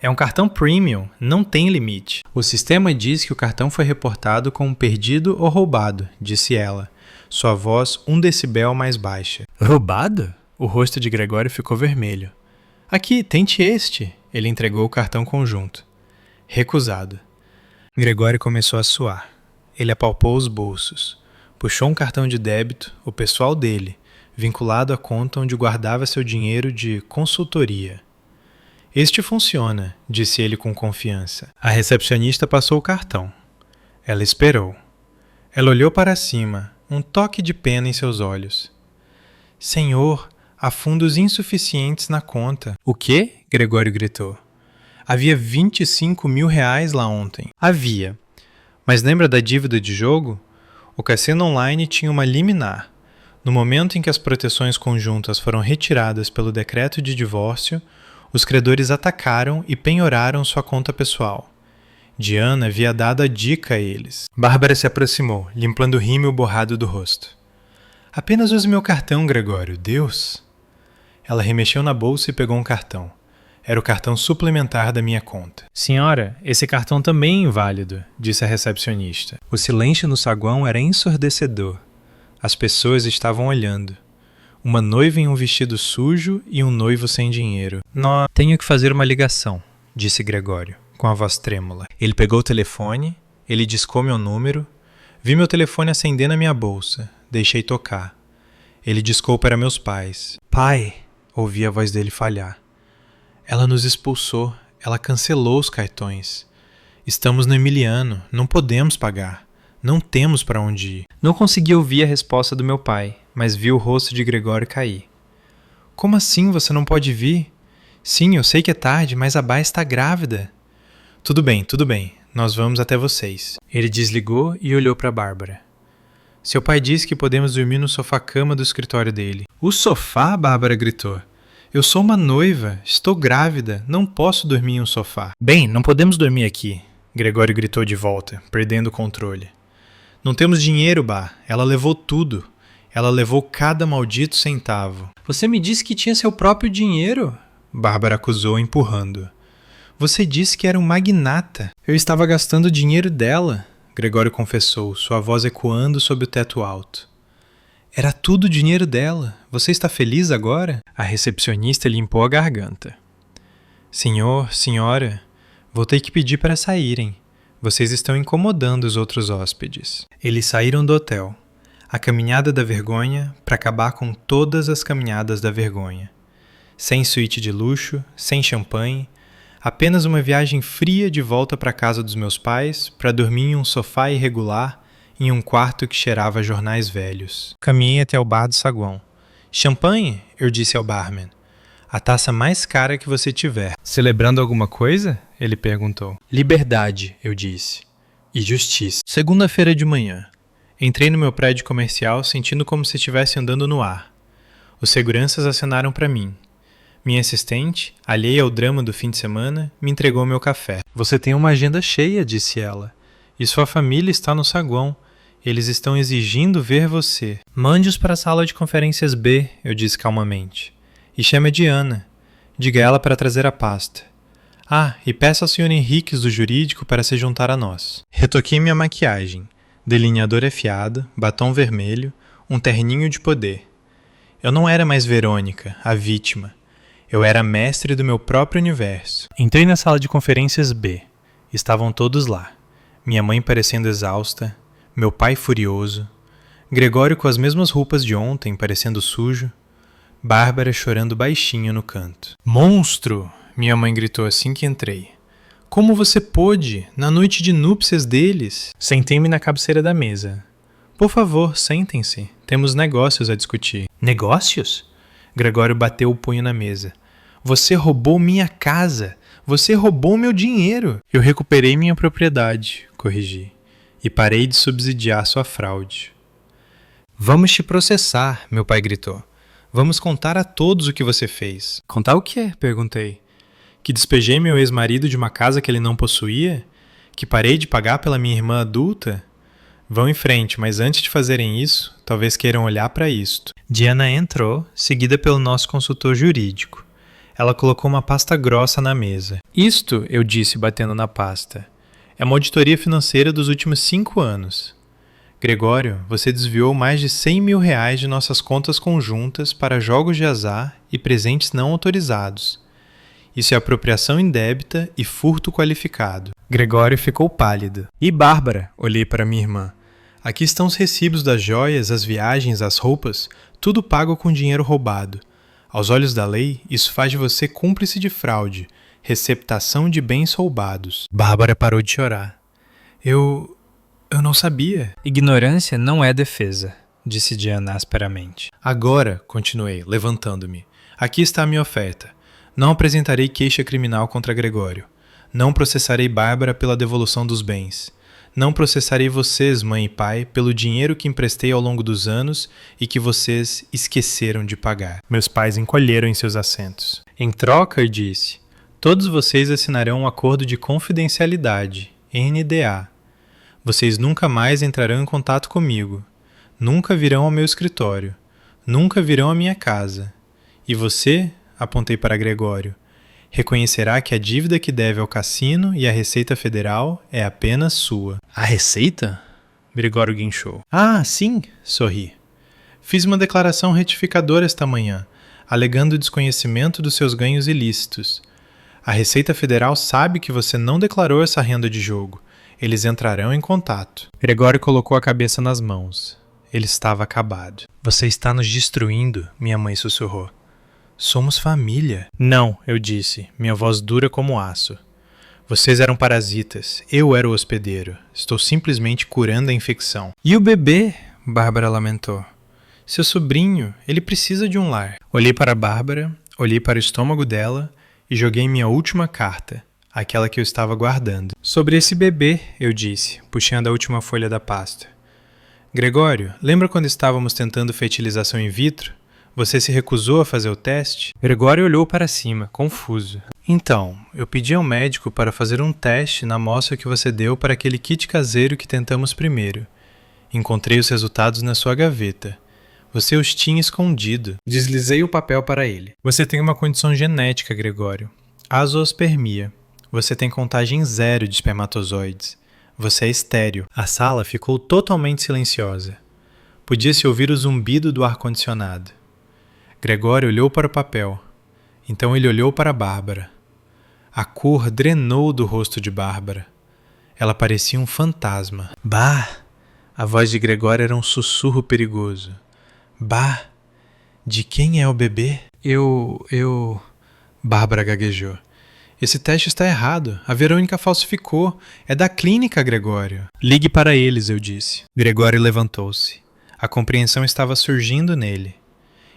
É um cartão premium, não tem limite. O sistema diz que o cartão foi reportado como perdido ou roubado, disse ela, sua voz 1 decibel mais baixa. Roubado? O rosto de Gregório ficou vermelho. Aqui, tente este. Ele entregou o cartão conjunto. Recusado. Gregório começou a suar. Ele apalpou os bolsos. Puxou um cartão de débito, o pessoal dele, vinculado à conta onde guardava seu dinheiro de consultoria. Este funciona, disse ele com confiança. A recepcionista passou o cartão. Ela esperou. Ela olhou para cima, um toque de pena em seus olhos. Senhor, há fundos insuficientes na conta. O quê? Gregório gritou. Havia R$ 25.000 lá ontem. Havia. Mas lembra da dívida de jogo? O cassino online tinha uma liminar. No momento em que as proteções conjuntas foram retiradas pelo decreto de divórcio, os credores atacaram e penhoraram sua conta pessoal. Diana havia dado a dica a eles. Bárbara se aproximou, limpando o rímel borrado do rosto. Apenas use meu cartão, Gregório, Deus! Ela remexeu na bolsa e pegou um cartão. Era o cartão suplementar da minha conta. Senhora, esse cartão também é inválido, disse a recepcionista. O silêncio no saguão era ensurdecedor. As pessoas estavam olhando. Uma noiva em um vestido sujo e um noivo sem dinheiro. Tenho que fazer uma ligação, disse Gregório, com a voz trêmula. Ele pegou o telefone, ele discou meu número. Vi meu telefone acender na minha bolsa. Deixei tocar. Ele discou para meus pais. Pai, ouvi a voz dele falhar. Ela nos expulsou. Ela cancelou os cartões. Estamos no Emiliano. Não podemos pagar. Não temos para onde ir. Não consegui ouvir a resposta do meu pai, mas vi o rosto de Gregório cair. Como assim você não pode vir? Sim, eu sei que é tarde, mas a Bá está grávida. Tudo bem. Nós vamos até vocês. Ele desligou e olhou para Bárbara. Seu pai disse que podemos dormir no sofá-cama do escritório dele. O sofá? Bárbara gritou. Eu sou uma noiva, estou grávida, não posso dormir em um sofá. Bem, não podemos dormir aqui, Gregório gritou de volta, perdendo o controle. Não temos dinheiro, Bá. Ela levou tudo. Ela levou cada maldito centavo. Você me disse que tinha seu próprio dinheiro? Bárbara acusou, empurrando. Você disse que era um magnata. Eu estava gastando o dinheiro dela, Gregório confessou, sua voz ecoando sob o teto alto. Era tudo o dinheiro dela. Você está feliz agora? A recepcionista limpou a garganta. Senhor, senhora, vou ter que pedir para saírem. Vocês estão incomodando os outros hóspedes. Eles saíram do hotel. A caminhada da vergonha para acabar com todas as caminhadas da vergonha. Sem suíte de luxo, sem champanhe, apenas uma viagem fria de volta para a casa dos meus pais para dormir em um sofá irregular em um quarto que cheirava jornais velhos. Caminhei até o bar do saguão. Champanhe? Eu disse ao barman. A taça mais cara que você tiver. Celebrando alguma coisa? Ele perguntou. Liberdade, eu disse. E justiça. Segunda-feira de manhã. Entrei no meu prédio comercial sentindo como se estivesse andando no ar. Os seguranças acenaram para mim. Minha assistente, alheia ao drama do fim de semana, me entregou meu café. Você tem uma agenda cheia, disse ela. E sua família está no saguão. Eles estão exigindo ver você. Mande-os para a sala de conferências B, eu disse calmamente. E chame a Diana. Diga a ela para trazer a pasta. Ah, e peça ao Sr. Henriques do jurídico para se juntar a nós. Retoquei minha maquiagem. Delineador afiado, batom vermelho, um terninho de poder. Eu não era mais Verônica, a vítima. Eu era mestre do meu próprio universo. Entrei na sala de conferências B. Estavam todos lá. Minha mãe parecendo exausta, meu pai furioso, Gregório com as mesmas roupas de ontem, parecendo sujo, Bárbara chorando baixinho no canto. Monstro! Minha mãe gritou assim que entrei. Como você pôde, na noite de núpcias deles? Sentei-me na cabeceira da mesa. Por favor, sentem-se. Temos negócios a discutir. Negócios? Gregório bateu o punho na mesa. Você roubou minha casa. Você roubou meu dinheiro. Eu recuperei minha propriedade, corrigi, e parei de subsidiar sua fraude. Vamos te processar, meu pai gritou. Vamos contar a todos o que você fez. Contar o quê? Perguntei. Que despejei meu ex-marido de uma casa que ele não possuía? Que parei de pagar pela minha irmã adulta? Vão em frente, mas antes de fazerem isso, talvez queiram olhar para isto. Diana entrou, seguida pelo nosso consultor jurídico. Ela colocou uma pasta grossa na mesa. Isto, eu disse batendo na pasta, é uma auditoria financeira dos últimos 5 anos. Gregório, você desviou mais de R$100 mil de nossas contas conjuntas para jogos de azar e presentes não autorizados. Isso é apropriação indébita e furto qualificado. Gregório ficou pálido. E Bárbara? Olhei para minha irmã. Aqui estão os recibos das joias, as viagens, as roupas, tudo pago com dinheiro roubado. Aos olhos da lei, isso faz de você cúmplice de fraude, receptação de bens roubados. Bárbara parou de chorar. Eu não sabia. Ignorância não é defesa, disse Diana asperamente. Agora, continuei, levantando-me, aqui está a minha oferta. Não apresentarei queixa criminal contra Gregório. Não processarei Bárbara pela devolução dos bens. Não processarei vocês, mãe e pai, pelo dinheiro que emprestei ao longo dos anos e que vocês esqueceram de pagar. Meus pais encolheram em seus assentos. Em troca, eu disse, todos vocês assinarão um acordo de confidencialidade, NDA. Vocês nunca mais entrarão em contato comigo. Nunca virão ao meu escritório. Nunca virão à minha casa. E você, apontei para Gregório, reconhecerá que a dívida que deve ao cassino e à Receita Federal é apenas sua. A Receita? Gregório guinchou. Ah, sim, sorri. Fiz uma declaração retificadora esta manhã, alegando o desconhecimento dos seus ganhos ilícitos. A Receita Federal sabe que você não declarou essa renda de jogo. Eles entrarão em contato. Gregório colocou a cabeça nas mãos. Ele estava acabado. Você está nos destruindo, minha mãe sussurrou. Somos família. Não, eu disse, minha voz dura como aço. Vocês eram parasitas, eu era o hospedeiro. Estou simplesmente curando a infecção. E o bebê? Bárbara lamentou. Seu sobrinho, ele precisa de um lar. Olhei para Bárbara, olhei para o estômago dela e joguei minha última carta, aquela que eu estava guardando. Sobre esse bebê, eu disse, puxando a última folha da pasta. Gregório, lembra quando estávamos tentando fertilização in vitro? Você se recusou a fazer o teste? Gregório olhou para cima, confuso. Então, eu pedi ao médico para fazer um teste na amostra que você deu para aquele kit caseiro que tentamos primeiro. Encontrei os resultados na sua gaveta. Você os tinha escondido. Deslizei o papel para ele. Você tem uma condição genética, Gregório. Azoospermia. Você tem contagem 0 de espermatozoides. Você é estéril. A sala ficou totalmente silenciosa. Podia-se ouvir o zumbido do ar-condicionado. Gregório olhou para o papel. Então ele olhou para Bárbara. A cor drenou do rosto de Bárbara. Ela parecia um fantasma. Bah! A voz de Gregório era um sussurro perigoso. Bah! De quem é o bebê? Bárbara gaguejou. Esse teste está errado. A Verônica falsificou. É da clínica, Gregório. Ligue para eles, eu disse. Gregório levantou-se. A compreensão estava surgindo nele.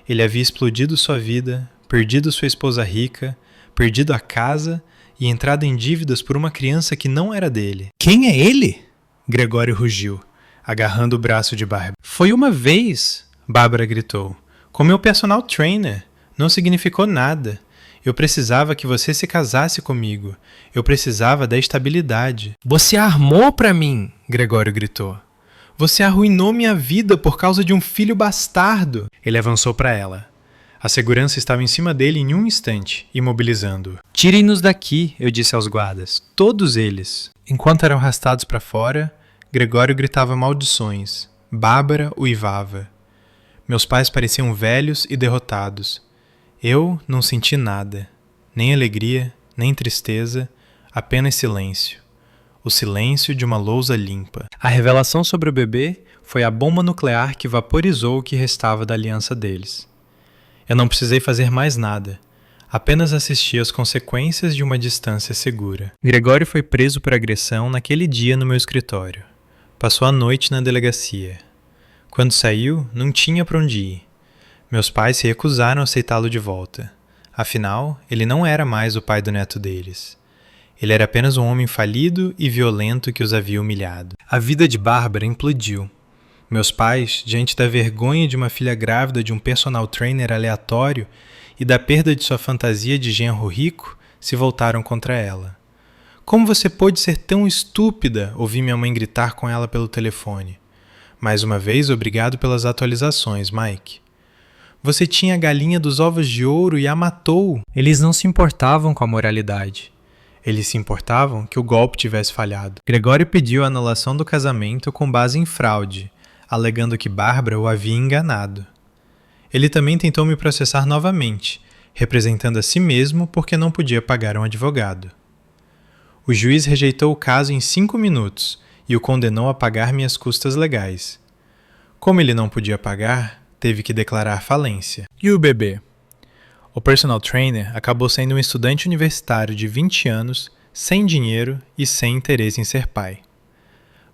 Ele havia explodido sua vida, perdido sua esposa rica, perdido a casa e entrado em dívidas por uma criança que não era dele. Quem é ele? Gregório rugiu, agarrando o braço de Bárbara. Foi uma vez, Bárbara gritou, com meu personal trainer. Não significou nada. Eu precisava que você se casasse comigo. Eu precisava da estabilidade. Você armou para mim, Gregório gritou. Você arruinou minha vida por causa de um filho bastardo. Ele avançou para ela. A segurança estava em cima dele em um instante, imobilizando-o. Tirem-nos daqui, eu disse aos guardas. Todos eles. Enquanto eram arrastados para fora, Gregório gritava maldições. Bárbara uivava. Meus pais pareciam velhos e derrotados. Eu não senti nada. Nem alegria, nem tristeza, apenas silêncio. O silêncio de uma lousa limpa. A revelação sobre o bebê foi a bomba nuclear que vaporizou o que restava da aliança deles. Eu não precisei fazer mais nada. Apenas assisti às consequências de uma distância segura. Gregório foi preso por agressão naquele dia no meu escritório. Passou a noite na delegacia. Quando saiu, não tinha para onde ir. Meus pais se recusaram a aceitá-lo de volta. Afinal, ele não era mais o pai do neto deles. Ele era apenas um homem falido e violento que os havia humilhado. A vida de Bárbara implodiu. Meus pais, diante da vergonha de uma filha grávida de um personal trainer aleatório e da perda de sua fantasia de genro rico, se voltaram contra ela. Como você pôde ser tão estúpida? Ouvi minha mãe gritar com ela pelo telefone. Mais uma vez, obrigado pelas atualizações, Mike. Você tinha a galinha dos ovos de ouro e a matou. Eles não se importavam com a moralidade. Eles se importavam que o golpe tivesse falhado. Gregório pediu a anulação do casamento com base em fraude, alegando que Bárbara o havia enganado. Ele também tentou me processar novamente, representando a si mesmo porque não podia pagar um advogado. O juiz rejeitou o caso em 5 minutos e o condenou a pagar minhas custas legais. Como ele não podia pagar, teve que declarar falência. E o bebê? O personal trainer acabou sendo um estudante universitário de 20 anos, sem dinheiro e sem interesse em ser pai.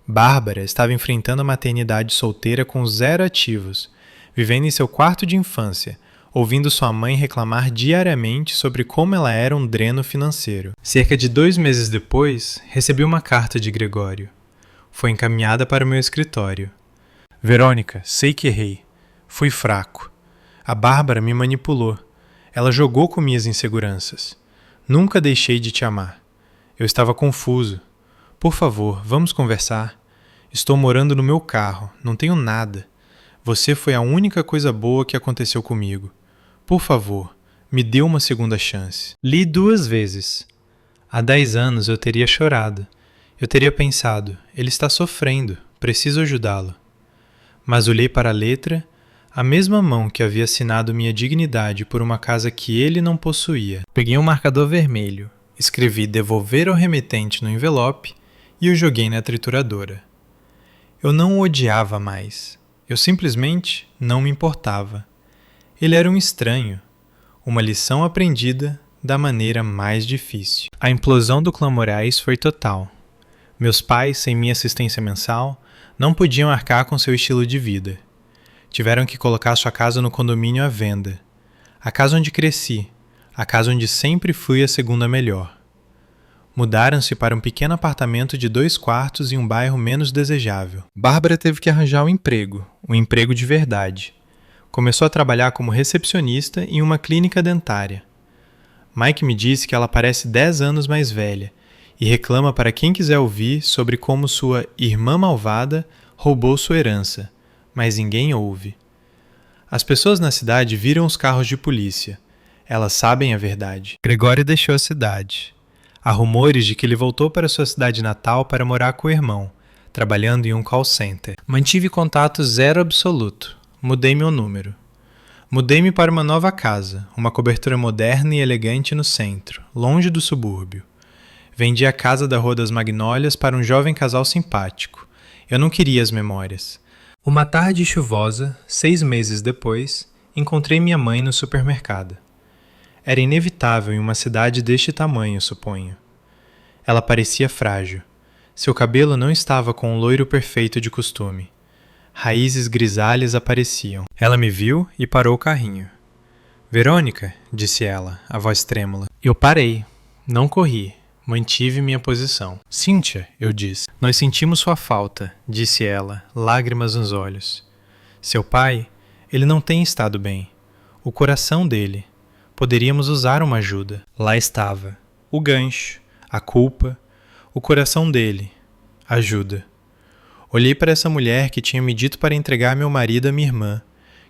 Bárbara estava enfrentando a maternidade solteira com 0 ativos, vivendo em seu quarto de infância, ouvindo sua mãe reclamar diariamente sobre como ela era um dreno financeiro. Cerca de 2 meses depois, recebi uma carta de Gregório. Foi encaminhada para o meu escritório. Verônica, sei que errei. Fui fraco. A Bárbara me manipulou. Ela jogou com minhas inseguranças. Nunca deixei de te amar. Eu estava confuso. Por favor, vamos conversar. Estou morando no meu carro, não tenho nada. Você foi a única coisa boa que aconteceu comigo. Por favor, me dê uma segunda chance. Li 2 vezes. Há 10 anos eu teria chorado. Eu teria pensado, ele está sofrendo, preciso ajudá-lo. Mas olhei para a letra, a mesma mão que havia assinado minha dignidade por uma casa que ele não possuía. Peguei um marcador vermelho, escrevi devolver ao remetente no envelope e o joguei na trituradora. Eu não o odiava mais. Eu simplesmente não me importava. Ele era um estranho. Uma lição aprendida da maneira mais difícil. A implosão do Clã Moraes foi total. Meus pais, sem minha assistência mensal, não podiam arcar com seu estilo de vida. Tiveram que colocar sua casa no condomínio à venda. A casa onde cresci, a casa onde sempre fui a segunda melhor. Mudaram-se para um pequeno apartamento de 2 quartos em um bairro menos desejável. Bárbara teve que arranjar um emprego de verdade. Começou a trabalhar como recepcionista em uma clínica dentária. Mike me disse que ela parece 10 anos mais velha e reclama para quem quiser ouvir sobre como sua irmã malvada roubou sua herança, mas ninguém ouve. As pessoas na cidade viram os carros de polícia. Elas sabem a verdade. Gregório deixou a cidade. Há rumores de que ele voltou para sua cidade natal para morar com o irmão, trabalhando em um call center. Mantive contato 0 absoluto. Mudei meu número. Mudei-me para uma nova casa, uma cobertura moderna e elegante no centro, longe do subúrbio. Vendi a casa da Rua das Magnólias para um jovem casal simpático. Eu não queria as memórias. Uma tarde chuvosa, 6 meses depois, encontrei minha mãe no supermercado. Era inevitável em uma cidade deste tamanho, suponho. Ela parecia frágil. Seu cabelo não estava com o loiro perfeito de costume. Raízes grisalhas apareciam. Ela me viu e parou o carrinho. Verônica, disse ela, a voz trêmula. Eu parei. Não corri. Mantive minha posição. Cíntia, eu disse. Nós sentimos sua falta, disse ela, lágrimas nos olhos. Seu pai, ele não tem estado bem. O coração dele. Poderíamos usar uma ajuda. Lá estava. O gancho, a culpa, o coração dele. Ajuda. Olhei para essa mulher que tinha me dito para entregar meu marido à minha irmã,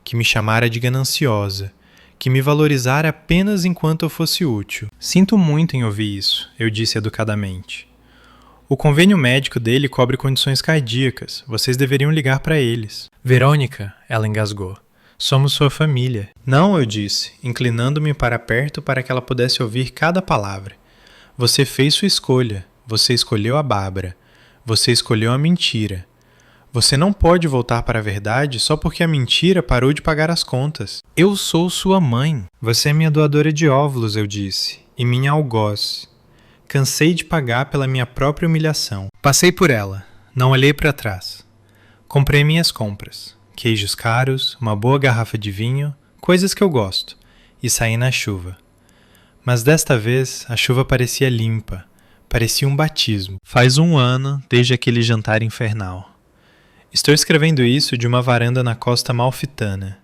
que me chamara de gananciosa, que me valorizara apenas enquanto eu fosse útil. Sinto muito em ouvir isso, eu disse educadamente. O convênio médico dele cobre condições cardíacas, vocês deveriam ligar para eles. Verônica, ela engasgou. Somos sua família. Não, eu disse, inclinando-me para perto para que ela pudesse ouvir cada palavra. Você fez sua escolha. Você escolheu a Bárbara. Você escolheu a mentira. Você não pode voltar para a verdade só porque a mentira parou de pagar as contas. Eu sou sua mãe. Você é minha doadora de óvulos, eu disse, e minha algoz. Cansei de pagar pela minha própria humilhação. Passei por ela. Não olhei para trás. Comprei minhas compras. queijos caros, uma boa garrafa de vinho, coisas que eu gosto, e saí na chuva. Mas desta vez a chuva parecia limpa, parecia um batismo. Faz 1 ano desde aquele jantar infernal. Estou escrevendo isso de uma varanda na costa malfitana.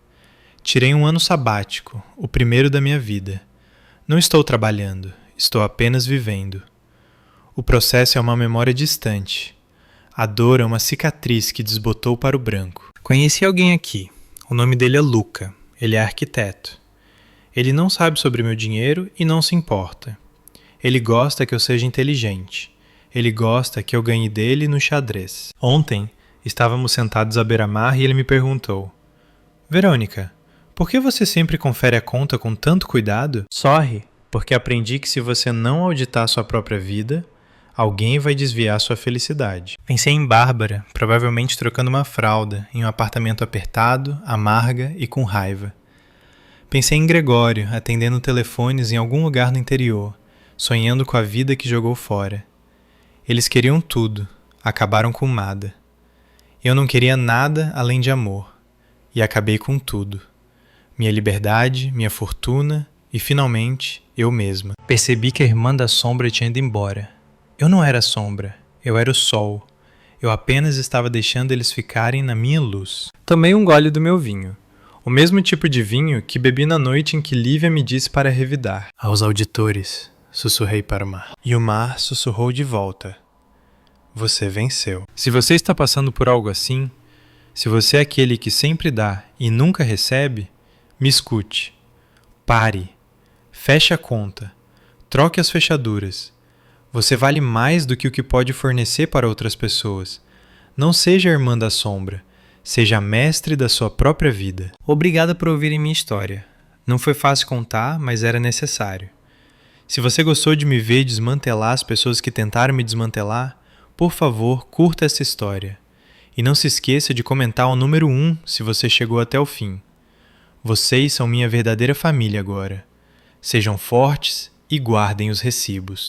Tirei 1 ano sabático, o primeiro da minha vida. Não estou trabalhando, estou apenas vivendo. O processo é uma memória distante. A dor é uma cicatriz que desbotou para o branco. Conheci alguém aqui. O nome dele é Luca. Ele é arquiteto. Ele não sabe sobre meu dinheiro e não se importa. Ele gosta que eu seja inteligente. Ele gosta que eu ganhe dele no xadrez. Ontem, estávamos sentados à beira-mar e ele me perguntou: Verônica, por que você sempre confere a conta com tanto cuidado? Sorry, porque aprendi que se você não auditar sua própria vida, alguém vai desviar sua felicidade. Pensei em Bárbara, provavelmente trocando uma fralda, em um apartamento apertado, amarga e com raiva. Pensei em Gregório, atendendo telefones em algum lugar no interior, sonhando com a vida que jogou fora. Eles queriam tudo, acabaram com nada. Eu não queria nada além de amor, e acabei com tudo. Minha liberdade, minha fortuna e, finalmente, eu mesma. Percebi que a irmã da sombra tinha ido embora. Eu não era a sombra, eu era o sol. Eu apenas estava deixando eles ficarem na minha luz. Tomei um gole do meu vinho. O mesmo tipo de vinho que bebi na noite em que Lívia me disse para revidar. Aos auditores, sussurrei para o mar. E o mar sussurrou de volta. Você venceu. Se você está passando por algo assim, se você é aquele que sempre dá e nunca recebe, me escute. Pare. Feche a conta. Troque as fechaduras. Você vale mais do que o que pode fornecer para outras pessoas. Não seja a irmã da sombra. Seja a mestre da sua própria vida. Obrigada por ouvirem minha história. Não foi fácil contar, mas era necessário. Se você gostou de me ver desmantelar as pessoas que tentaram me desmantelar, por favor, curta essa história. E não se esqueça de comentar o número 1 se você chegou até o fim. Vocês são minha verdadeira família agora. Sejam fortes e guardem os recibos.